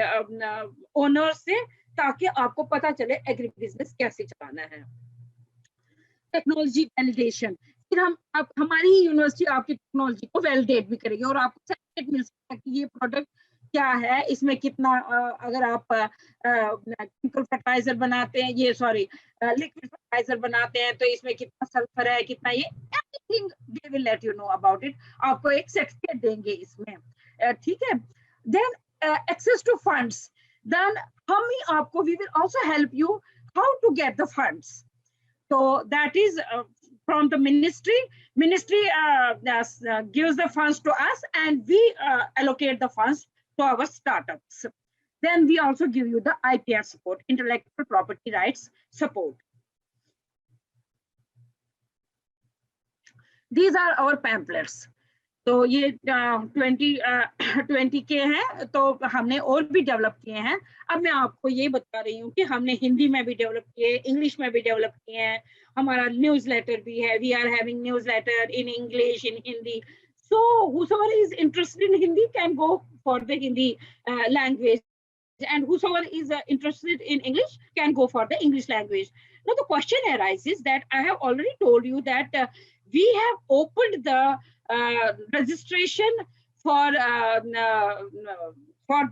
ओनर्स से, ताकि आपको पता चले एग्री बिजनेस कैसे चलाना है. टेक्नोलॉजी वैलिडेशन, फिर हमारी यूनिवर्सिटी आपकी टेक्नोलॉजी को वैलिडेट भी करेगी और आपको सर्टिफिकेट मिल सकता है कि ये प्रोडक्ट क्या है, इसमें कितना अगर आप केमिकल फर्टिलाइजर बनाते हैं, ये सॉरी लिक्विड फर्टिलाइजर बनाते हैं तो इसमें कितना सल्फर है, कितना ये, everything they will let you know about it. आपको एक सर्टिफिकेट देंगे इसमें, ठीक है। Then access to funds, then हम ही आपको, we will also help you how to get the funds. So that is from the ministry. Ministry gives the funds to us, and we allocate the funds to our startups. Then we also give you the IPR support, intellectual property rights support. These are our pamphlets. तो ये 20 के हैं, तो हमने और भी develop किए हैं। अब मैं आपको ये बता रही हूँ कि हमने हिंदी में भी डेवलप किए, इंग्लिश में भी डेवलप किए हैं। हमारा न्यूज़ लेटर भी है, we are having newsletter in English, in Hindi. So whosoever is interested in Hindi can go for the Hindi language, and whosoever is interested in English can go for the English language. Now the question arises that I have already told you that we have opened the registration for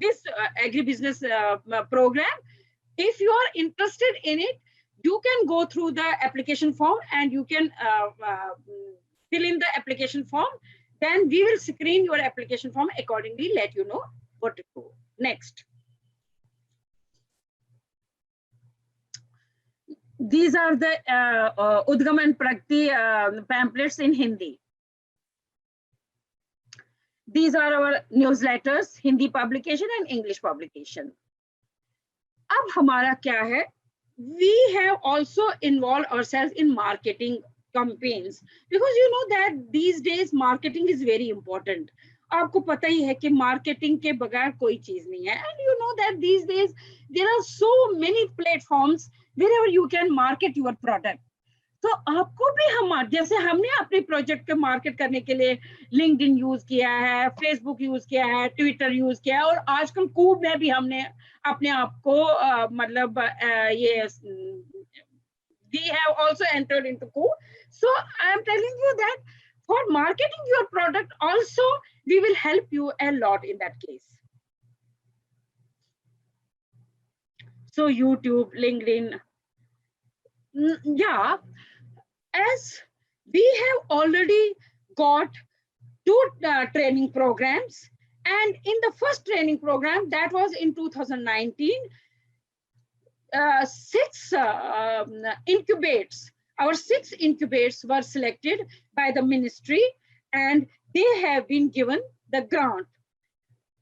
this agribusiness program. If you are interested in it, you can go through the application form and you can fill in the application form. Then we will screen your application form accordingly, let you know what to do next. These are the Udgam and Pragati pamphlets in Hindi. These are our newsletters, Hindi publication and English publication. अब हमारा क्या है? We have also involved ourselves in marketing campaigns, because you know that these days marketing is very important. आपको पता ही है कि marketing के बगैर कोई चीज नहीं है. And you know that these days there are so many platforms wherever you can market your product. तो आपको भी हम, जैसे हमने अपने प्रोजेक्ट को मार्केट करने के लिए लिंक्डइन यूज किया है, फेसबुक यूज किया है, ट्विटर यूज किया है, और आजकल कूब में भी हमने अपने आप को मतलब ये we have also entered into Coop. So I am telling you that for marketing your product also we will help you a lot in that case. So YouTube, LinkedIn, yeah. As we have already got 2 training programs, and in the first training program, that was in 2019, 6 incubates, our 6 incubates were selected by the ministry, and they have been given the grant.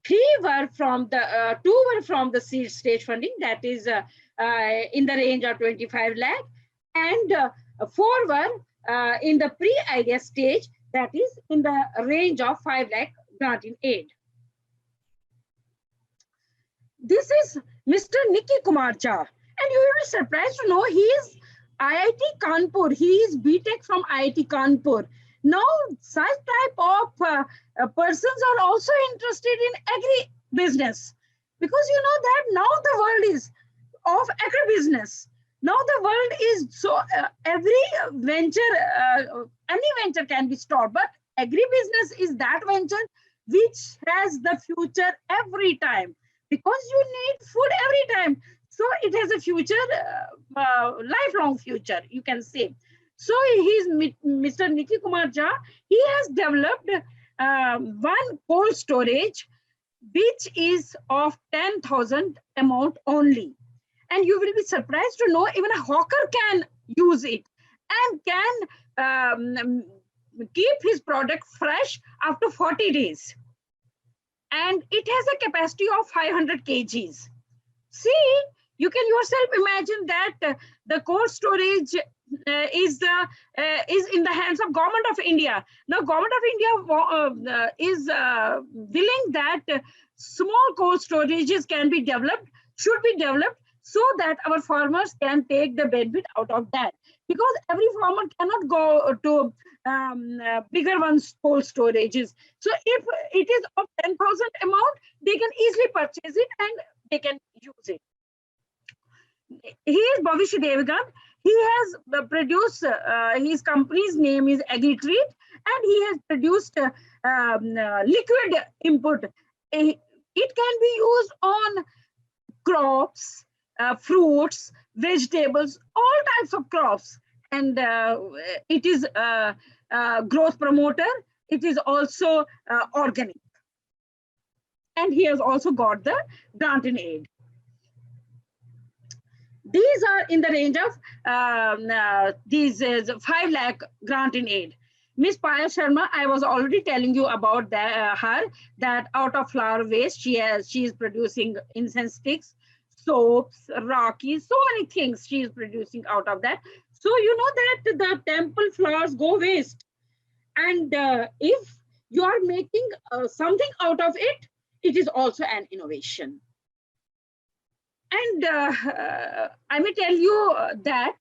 3 were from the 2 were from the seed stage funding, that is in the range of 25 lakh, and 4 were in the pre-idea stage, that is in the range of 5 lakh grant in aid. This is Mr. Nicky Kumar Jha, and you will be surprised to know he is IIT Kanpur. He is BTech from IIT Kanpur. Now, such type of persons are also interested in agri-business, because you know that now the world is of agribusiness. Now the world is so every venture, any venture can be stopped, but agribusiness is that venture which has the future every time, because you need food every time. So it has a future, lifelong future, you can say. So he's Mr. Nicky Kumar Jha. He has developed one cold storage, which is of 10,000 amount only. And you will be surprised to know even a hawker can use it and can keep his product fresh after 40 days. And it has a capacity of 500 kgs. See, you can yourself imagine that the cold storage is in the hands of Government of India. Now, Government of India is willing that small cold storages can be developed, should be developed, so that our farmers can take the benefit out of that. Because every farmer cannot go to bigger ones cold storages. So if it is of 10,000 amount, they can easily purchase it and they can use it. He is Bhavish Devgan. He has produced, his company's name is AgriTreat, and he has produced liquid input. It can be used on crops, fruits, vegetables, all types of crops. And it is growth promoter. It is also organic. And he has also got the grant in aid. These are in the range of these 5 lakh grant in aid. Miss Payal Sharma, I was already telling you about her, that out of flower waste, she is producing incense sticks, soaps, rakis, so many things she is producing out of that. So you know that the temple flowers go waste. And if you are making something out of it, it is also an innovation. And I may tell you that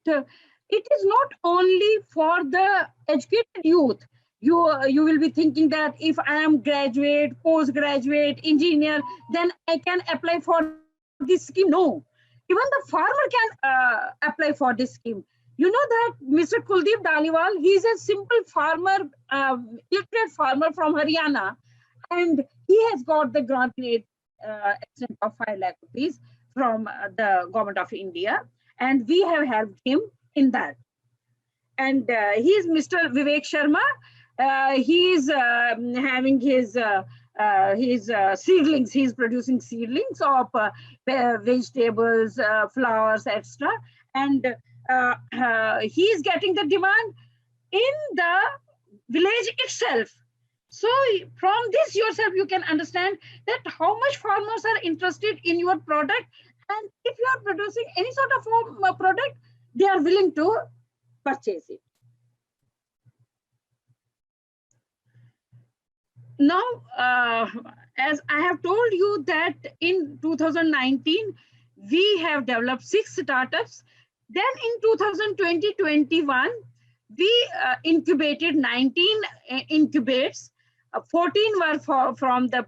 it is not only for the educated youth. You will be thinking that if I am graduate, postgraduate, engineer, then I can apply for this scheme. No, even the farmer can apply for this scheme. You know that Mr. Kuldeep Daliwal, he is a simple farmer, illiterate farmer from Haryana, and he has got the grant rate extent of 5 lakh rupees from the government of India, and we have helped him in that. And he is Mr. Vivek Sharma. He is having his seedlings. He is producing seedlings of vegetables, flowers, etc. And he is getting the demand in the village itself. So from this yourself, you can understand that how much farmers are interested in your product. And if you are producing any sort of product, they are willing to purchase it. Now, as I have told you that in 2019, we have developed 6 startups. Then in 2020-21, we incubated 19 incubates. 14 were from the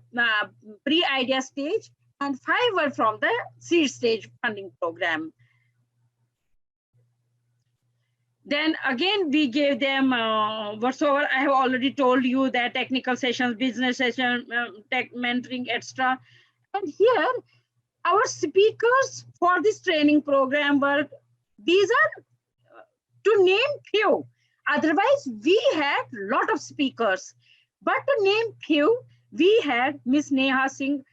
pre-idea stage and 5 were from the seed stage funding program. Then again, we gave them whatsoever I have already told you, that technical sessions, business session, tech mentoring, etc. And here, our speakers for this training program were, these are to name few. Otherwise, we had a lot of speakers. But to name few, we had Ms. Neha Singh,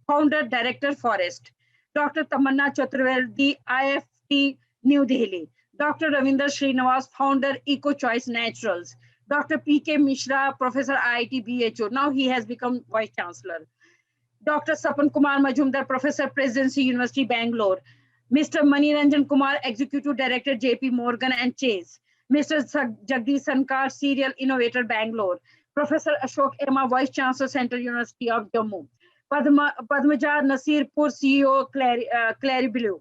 Founder, Director, Forest, Dr. Tamanna Chaturvedi, IFT, New Delhi, Dr. Ravinder Srinivas, Founder, Eco Choice Naturals, Dr. P.K. Mishra, Professor IIT BHO, now he has become Vice Chancellor, Dr. Sapan Kumar Majumdar, Professor, Presidency University, Bangalore, Mr. Maniranjan Kumar, Executive Director, JP Morgan and Chase, Mr. Jagdish Sankar, Serial Innovator, Bangalore, Professor Ashok Emma, Vice Chancellor, Central University of Jammu, Padmaja Nasirpur, CEO, Clariblu,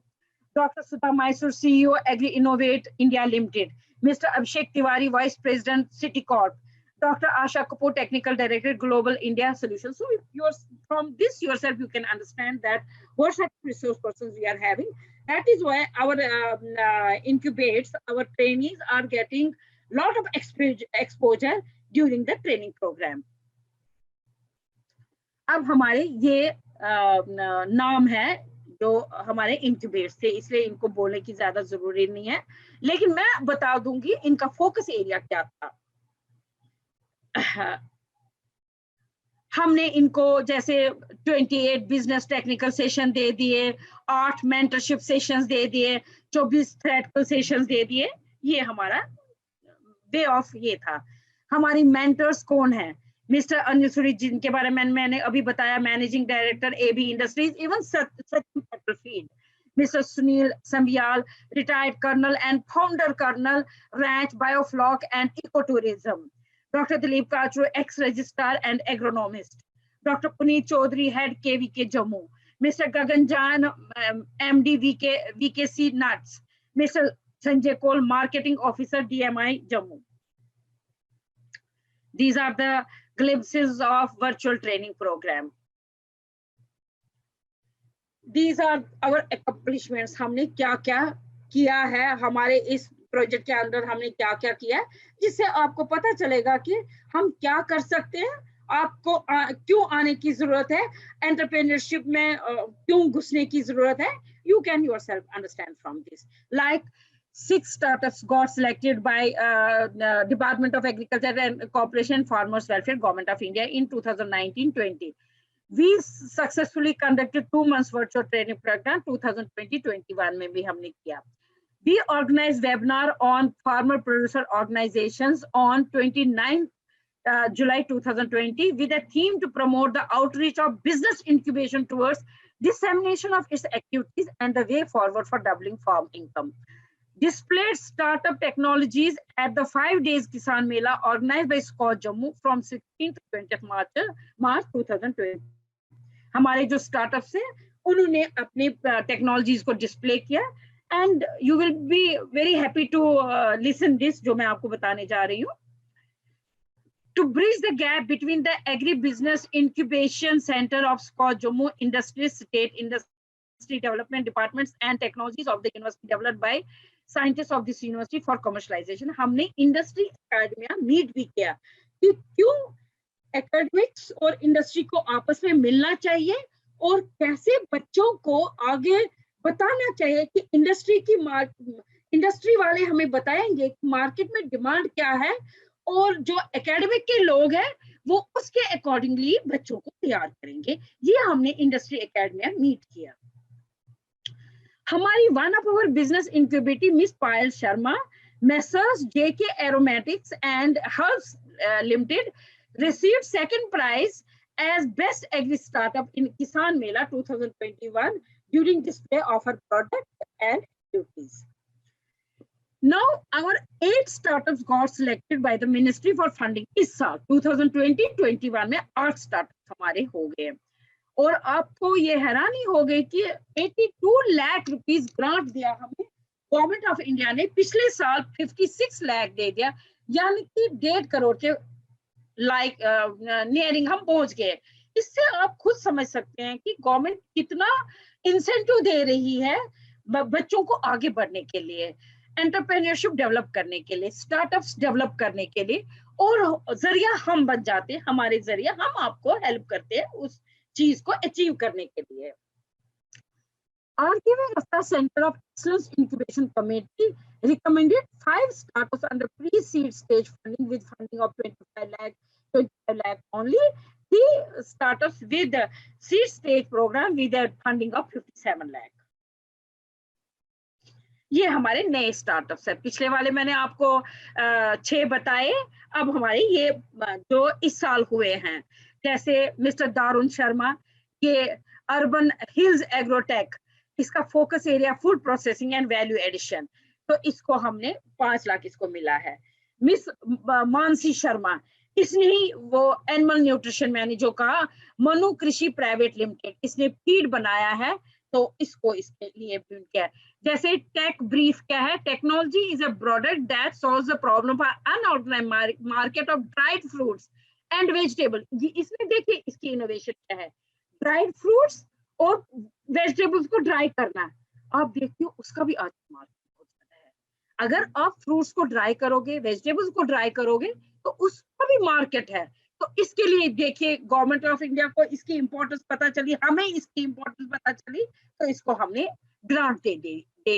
Dr. Sudha Mysore, CEO, Agri Innovate India Limited, Mr. Abhishek Tiwari, Vice President, Citicorp, Dr. Asha Kapoor, Technical Director, Global India Solutions. So from this yourself, you can understand that what sort of resource persons we are having. That is why our incubates, our trainees are getting a lot of exposure during the training program. अब हमारे ये नाम है जो हमारे इंक्यूबेट्स थे, इसलिए इनको बोलने की ज्यादा जरूरी नहीं है, लेकिन मैं बता दूंगी इनका फोकस एरिया क्या था। हमने इनको जैसे 28 बिजनेस टेक्निकल सेशन दे दिए, 8 मेंटरशिप सेशंस दे दिए, 24 थ्रेटिकल सेशंस दे दिए। ये हमारा वे ऑफ ये था। हमारी मेंटर्स कौन है? मिस्टर अनिल सूरी, जिनके बारे में मैंने अभी बताया, managing director AB industries, even Sachin Petrofeed, mister Sunil Sambyal, retired colonel and founder colonel, ranch, biofloc and eco tourism, Dr. Dilip Kachru, ex-registrar and agronomist, Dr. Puneet Chaudhary, head KVK Jammu, Mr. Gagan Jan, MD VKC Nuts, Mr. Sanjay Kol, marketing officer DMI Jammu. These are the glimpses of virtual training program. These are our accomplishments. हमने क्या-क्या किया है, हमारे इस project के अंदर हमने क्या क्या किया, जिससे आपको पता चलेगा कि हम क्या कर सकते हैं आपको क्यों आने की जरूरत है, एंटरप्रेन्योरशिप में क्यों घुसने की जरूरत है, you can yourself understand from this. Like 6 startups got selected by Department of Agriculture and Cooperation Farmers Welfare, Government of India in 2019-20. We successfully conducted 2 months virtual training program 2020-21 में भी हमने किया. We organized webinar on farmer producer organizations on 29 July 2020 with a theme to promote the outreach of business incubation towards dissemination of its activities and the way forward for doubling farm income. Displayed startup technologies at the 5 days Kisan Mela organized by SCOT Jammu from 16th to 20th March 2020. हमारे जो startups हैं उन्होंने अपने technologies को display किया, and you will be very happy to listen this जो मैं आपको बताने जा रही हूँ. To bridge the gap between the agribusiness incubation center of SCOT Jammu Industries, State Industry Development Departments and technologies of the university developed by scientists of this university for commercialization, हमने industry academia meet भी किया कि क्यों academics और industry को आपस में मिलना चाहिए और कैसे बच्चों को आगे बताना चाहिए कि इंडस्ट्री वाले हमें बताएंगे मार्केट में डिमांड क्या है, और जो एकेडमिक के लोग हैं वो उसके अकॉर्डिंगली बच्चों को तैयार करेंगे. ये हमने इंडस्ट्री एकेडमी में मीट किया. हमारी one of our business incubator miss Payal Sharma, messrs JK aromatics and herbs limited received second prize as best agri startup in Kisan Mela 2021 during display of her product and activities. Now our 8 startups got selected by the Ministry for Funding इस साल 2020-21 में 8 startups हमारे हो गए, और आपको ये हैरानी हो गई कि 82 लाख रुपीस ग्रांट दिया हमें गवर्नमेंट ऑफ इंडिया ने. पिछले साल 56 लाख दे दिया, यानी कि 1.5 करोड़ के नियरिंग हम पहुंच गए. इससे आप खुद समझ सकते हैं कि गवर्नमेंट कितना इंसेंटिव दे रही है बच्चों को आगे बढ़ने के लिए, एंटरप्रेन्योरशिप डेवलप करने के लिए, स्टार्टअप्स डेवलप करने के लिए, और जरिया हम बन जाते हैं, हमारे जरिए हम आपको हेल्प करते हैं उस चीज को अचीव करने के लिए. RKV Rafta Center of Excellence Incubation Committee recommended 5 startups under pre-seed stage funding with funding of 25 lakh only. 3 startups with the seed stage program with a funding of 57 lakh. ये हमारे नए स्टार्टअप्स है. पिछले वाले मैंने आपको 6 बताए, अब हमारे ये जो इस साल हुए हैं, जैसे मिस्टर दारुण शर्मा, ये अर्बन हिल्स एग्रोटेक, इसका focus area food processing and value addition, तो इसको हमने 5 लाख इसको मिला है. मिस मानसी शर्मा, इसने ही वो एनिमल न्यूट्रिशन मैंने जो कहा, मनु कृषि प्राइवेट लिमिटेड, इसने फीड बनाया है, तो इसको इसके लिए किया. जैसे टेक ब्रीफ क्या है, technology is a product that solves the problem for unorganised market of dried fruits and vegetable. इसमें देखिए इसकी इनोवेशन क्या है, ड्राइड फ्रूट्स और वेजिटेबल्स को ड्राई करना. आप देखिए उसका भी आज मार्केट बहुत ज्यादा है. अगर आप फ्रूट्स को ड्राई करोगे, वेजिटेबल्स को ड्राई करोगे, तो उसका भी मार्केट है. तो इसके लिए देखिए गवर्नमेंट ऑफ इंडिया को इसकी इंपॉर्टेंस पता चली, हमें इसकी इंपॉर्टेंस पता चली, तो इसको हमने ग्रांट दे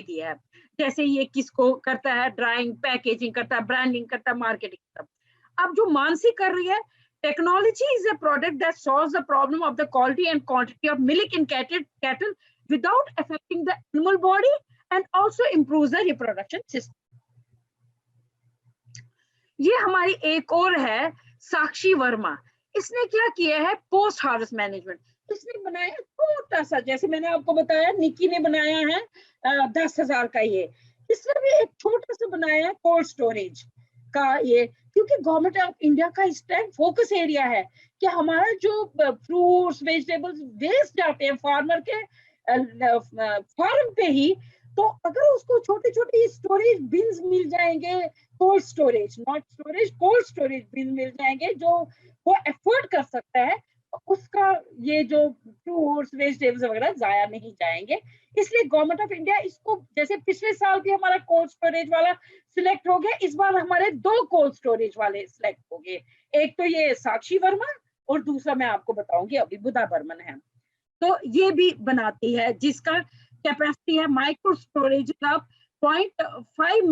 दिया है. जैसे ये किसको करता है, ड्राइंग, पैकेजिंग करता है, ब्रांडिंग करता है, मार्केटिंग करता है. अब जो मानसी कर रही है, technology is a product that solves the problem of the quality and quantity of milk in cattle without affecting the animal body and also improves the reproduction system. ये हमारी एक और है साक्षी वर्मा. इसने क्या किया है, पोस्ट हार्वेस्ट मैनेजमेंट. इसने बनाया छोटा सा, जैसे मैंने आपको बताया निकी ने बनाया है 10,000 का, ये इसने भी एक छोटा सा बनाया है कोल्ड स्टोरेज का. ये क्योंकि गवर्नमेंट ऑफ इंडिया का इस टाइम फोकस एरिया है कि हमारा जो फ्रूट्स वेजिटेबल्स वेस्ट जाते हैं फार्मर के फार्म पे ही, तो अगर उसको छोटे छोटे स्टोरेज बिन्स मिल जाएंगे, cold storage, not storage, cold storage bin मिल जाएंगे जो वो अफोर्ड कर सकता है, तो उसका ये जो फ्रूट्स वेजिटेबल्स वगैरह जाया नहीं जाएंगे. इसलिए गवर्नमेंट ऑफ इंडिया इसको, जैसे पिछले साल भी हमारा कोल्ड स्टोरेज वाला सिलेक्ट हो गया, इस बार हमारे 2 कोल्ड स्टोरेज वाले सिलेक्ट हो गए. एक तो ये साक्षी वर्मा और दूसरा मैं आपको बताऊंगी अभी, बुधा बर्मन है। तो ये भी बनाती है, जिसका कैपेसिटी है micro storage of 0.5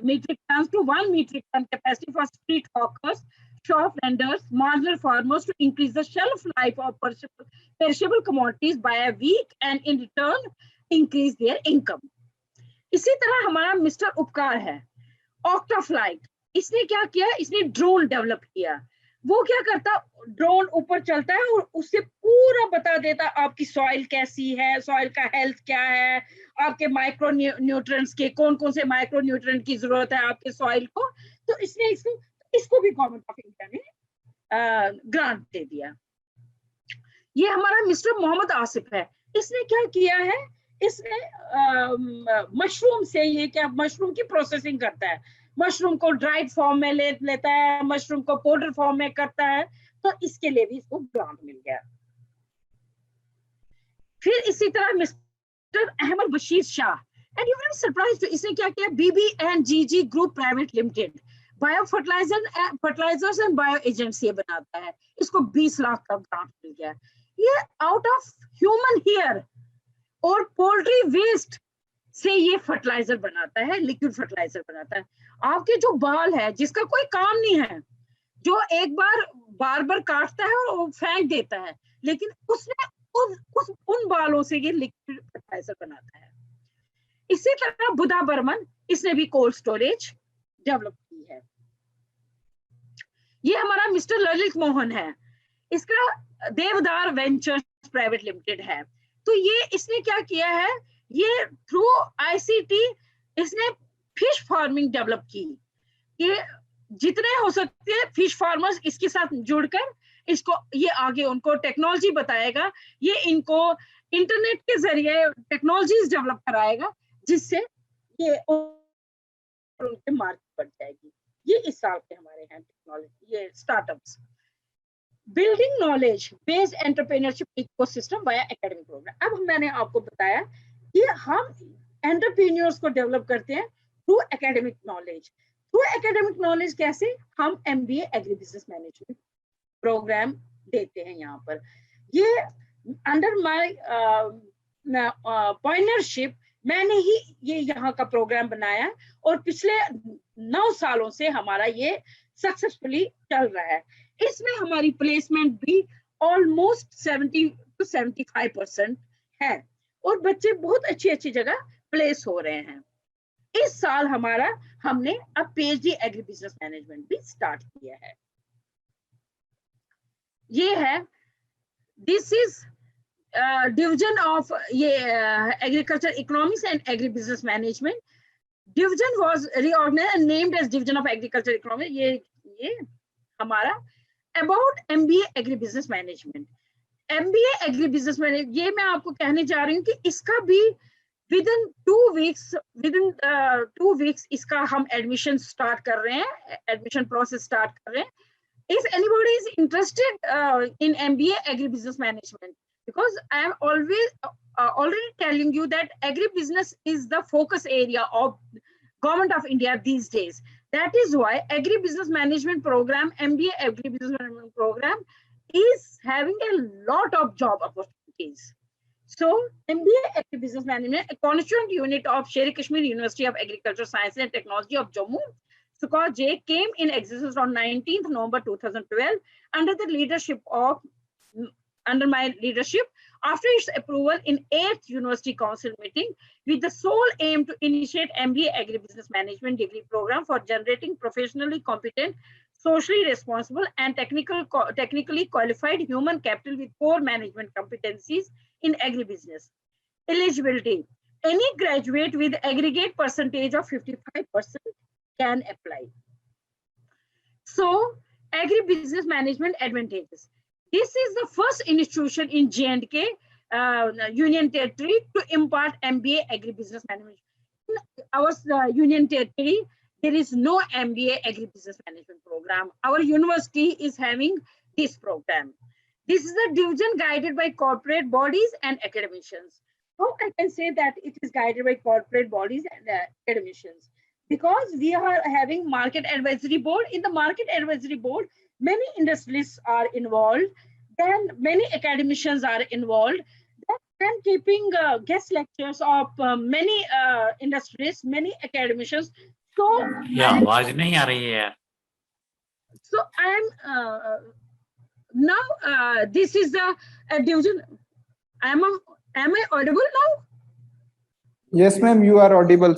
metric tons to 1 metric ton capacity for street hawkers, shop vendors, marginal farmers to increase the shelf life of perishable commodities by a week and in return increase their income. इसी तरह हमारा mister उपकार है, ऑक्टाफ्लाइट। इसने क्या किया, इसने drone develop किया। वो क्या करता, ड्रोन ऊपर चलता है और उससे पूरा बता देता आपकी सॉइल कैसी है, सॉइल का हेल्थ क्या है, आपके माइक्रो न्यूट्रिएंट्स के कौन कौन से माइक्रो न्यूट्रिएंट की जरूरत है आपके सॉइल को। तो इसने इसको भी गवर्नमेंट ऑफ इंडिया ने ग्रांट दे दिया। ये हमारा मिस्टर मोहम्मद आसिफ है। इसने क्या किया है, इसने मशरूम से, ये क्या मशरूम की प्रोसेसिंग करता है, मशरूम को ड्राइड फॉर्म में लेता है, मशरूम को पाउडर फॉर्म में करता है। तो इसके लिए भी इसको ग्रांट मिल गया। फिर इसी तरह mister Ahmad Bashir Shah, and you will be surprised, इसने क्या किया, BB&GG group private limited bio fertilisers and bio agents ये बनाता है। इसको 20 लाख का ग्रांट मिल गया। ये आउट ऑफ ह्यूमन हेयर और पोल्ट्री वेस्ट से ये फर्टिलाइजर बनाता है, लिक्विड फर्टिलाइजर बनाता है। आपके जो बाल है, जिसका कोई काम नहीं है, जो एक बार बार काटता है और फेंक देता है, लेकिन उसने उन बालों से ये लिक्विड फर्टिलाइजर बनाता है। इसी तरह बुधा बर्मन, इसने भी कोल्ड स्टोरेज डेवलप की है। ये हमारा मिस्टर ललित मोहन है, इसका देवदार वेंचर्स प्राइवेट लिमिटेड है। तो ये इसने क्या किया है, ये थ्रू ICT इसने फिश फार्मिंग डेवलप की। ये जितने हो सकते हैं फिश फार्मर्स इसके साथ जुड़कर इसको, ये आगे उनको टेक्नोलॉजी बताएगा, ये इनको इंटरनेट के जरिए टेक्नोलॉजीज डेवलप कराएगा, जिससे ये उनके मार्केट बढ़ जाएगी। ये इस साल के हमारे हैं टेक्नोलॉजी, ये startups. Building knowledge based entrepreneurship ecosystem via academic programme. अब मैंने आपको बताया कि हम एंटरप्रेन्योर्स को डेवलप करते हैं through academic knowledge. Through academic knowledge कैसे, हम MBA agri business management programme देते हैं यहाँ पर। ये अंडर माय पार्टनरशिप मैंने ही ये यहाँ का प्रोग्राम बनाया और पिछले 9 सालों से हमारा ये सक्सेसफुली चल रहा है। इसमें हमारी प्लेसमेंट भी ऑलमोस्ट 70 to 75% है और बच्चे बहुत अच्छी जगह प्लेस हो रहे हैं। इस साल हमने अब PhD एग्री बिजनेस मैनेजमेंट भी स्टार्ट किया है। ये है, दिस इज डिवीजन ऑफ ये agriculture economics and agri business management. Division was reorganised and named as division of agriculture economics. ये हमारा about MBA agri business management. MBA agri business management, ये मैं आपको कहने जा रही हूँ कि इसका भी विदिन 2 वीक्स इसका हम एडमिशन स्टार्ट कर रहे हैं, एडमिशन प्रोसेस स्टार्ट कर रहे हैं। If anybody is interested in MBA agribusiness management, because I am always already telling you that agribusiness is the focus area of Government of India these days. That is why agribusiness management program, MBA agribusiness management program, is having a lot of job opportunities. So MBA agribusiness management, a constituent unit of Sher Kashmir University of Agriculture Science and Technology of Jammu, Sukhar J, came in existence on 19th November 2012 under my leadership after its approval in 8th University Council meeting, with the sole aim to initiate MBA Agribusiness Management degree program for generating professionally competent, socially responsible and technically qualified human capital with core management competencies in agribusiness. Eligibility: any graduate with aggregate percentage of 55% can apply. So, agribusiness management advantages. This is the first institution in J&K Union Territory to impart MBA agribusiness management. In our Union Territory, there is no MBA agribusiness management program. Our university is having this program. This is a division guided by corporate bodies and academicians. How I can say that it is guided by corporate bodies and academicians? Because we are having market advisory board. In the market advisory board, many industrialists are involved then many academicians are involved. Then I'm keeping guest lectures of many industries, many academicians. So या आवाज नहीं आ रही है यार. so I'm now this is the division. Am I audible now? Yes ma'am, you are audible.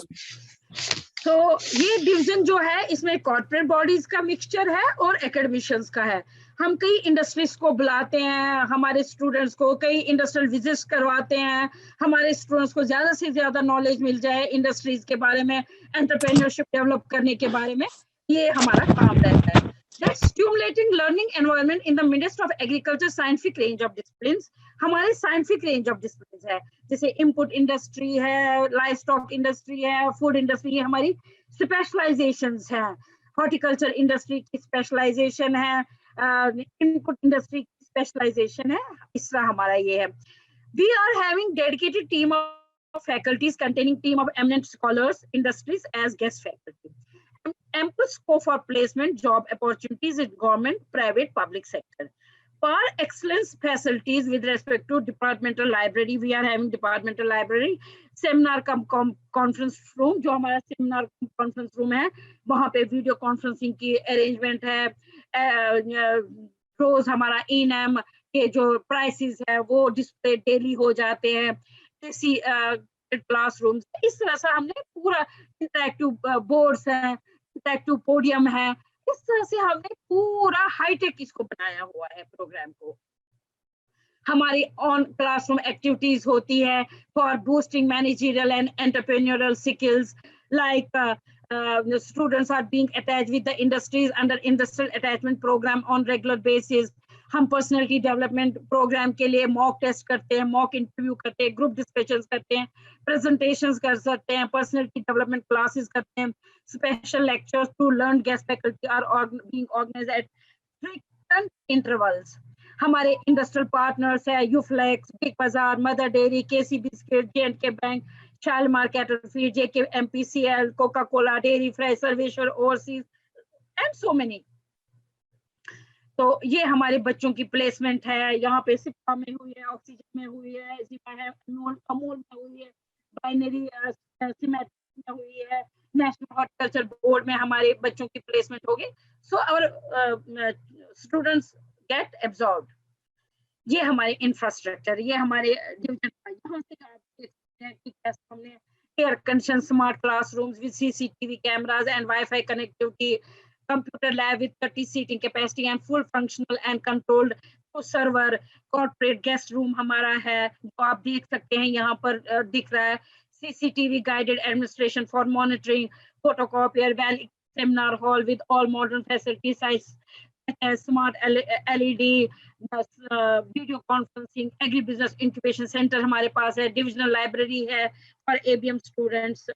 तो ये division जो है इसमें कॉर्पोरेट बॉडीज का मिक्सचर है और एकेडमिशियंस का है. हम कई इंडस्ट्रीज को बुलाते हैं, हमारे स्टूडेंट्स को कई इंडस्ट्रियल विजिट्स करवाते हैं, हमारे स्टूडेंट्स को ज्यादा से ज्यादा नॉलेज मिल जाए इंडस्ट्रीज के बारे में, एंटरप्रेन्योरशिप डेवलप करने के बारे में. ये हमारा काम रहता है. That's stimulating learning environment in the midst of agriculture scientific range of disciplines. हमारे साइंटिफिक रेंज ऑफ डिसिप्लिन्स है, जैसे इनपुट इंडस्ट्री है, लाइव स्टॉक इंडस्ट्री है, फूड इंडस्ट्री, हमारी स्पेशलाइजेशंस हैं. हॉर्टिकल्चर इंडस्ट्री की स्पेशलाइजेशन है, इनपुट इंडस्ट्री की स्पेशलाइजेशन है. इस तरह हमारा ये है. We are having dedicated team of faculties containing team of eminent scholars industries as guest faculty. Ample scope for placement, job opportunities in government, private, public sector. For excellence facilities with respect to departmental library, we are having departmental library, seminar conference room, जो हमारा seminar conference room है, वहाँ पे video conferencing की arrangement है. रोज हमारा ENAM के जो prices है वो display daily हो जाते हैं. इसी classrooms, इस तरह से हमने पूरा interactive boards है, इंटरैक्टिव पोडियम है. इस तरह से हमने पूरा हाईटेक इसको बनाया हुआ है प्रोग्राम को. हमारी ऑन क्लासरूम एक्टिविटीज होती है for boosting managerial and entrepreneurial skills, like students are being attached with the industries under industrial attachment programme on regular basis. हम पर्सनैलिटी डेवलपमेंट प्रोग्राम के लिए मॉक टेस्ट करते हैं, मॉक इंटरव्यू करते हैं, group discussions करते हैं, प्रेजेंटेशंस कर सकते हैं, पर्सनैलिटी डेवलपमेंट क्लासेस करते हैं. Special lectures to learn guest faculty are being organised at frequent intervals. हमारे इंडस्ट्रियल पार्टनर्स है Uflex, Big Bazaar, Mother Dairy, KC biscuit, J&K bank, Shalimar cattle feed, JK MPCL, Coca Cola, Dairy Fresh, Sarveshwar overseas and so many. तो ये हमारे बच्चों की placement है. यहाँ पे सिप्पा में हुई है, ऑक्सीजन में हुई है, जिपा है, अमूल में हुई है, बाइनरी सीमेंट में हुई है, नेशनल हॉर्टिकल्चर बोर्ड में हमारे बच्चों की प्लेसमेंट होगी. So our students get absorbed. ये हमारे इंफ्रास्ट्रक्चर, ये हमारे डिवीजन. यहाँ से आप देख सकते हैं कि कैसे हमने air condition smart classrooms with CCTV cameras and wifi connectivity, computer lab with 30 seating capacity and full functional and controlled server. corporate guest room हमारा है जो आप देख सकते हैं यहाँ पर दिख रहा है. CCTV guided administration for monitoring, photocopier, seminar hall with all modern facilities such as smart LED, video conferencing, agribusiness incubation center हमारे पास है, divisional library है for ABM students,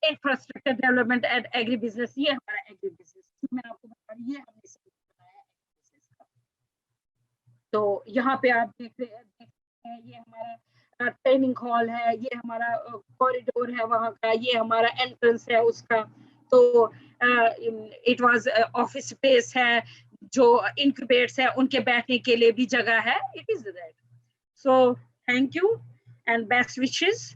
infrastructure development and agribusiness. ये हमारा agribusiness मैं आपको बता रही, ये हमने बनाया agribusiness का. तो यहाँ पे आप देख सकते हैं ये हमारा ट्रेनिंग हॉल है, ये हमारा कॉरिडोर है वहाँ का, ये हमारा एंट्रेंस है उसका. तो इट वाज ऑफिस स्पेस है, जो इनक्यूबेट्स है उनके बैठने के लिए भी जगह है. It is that. So thank you and best wishes.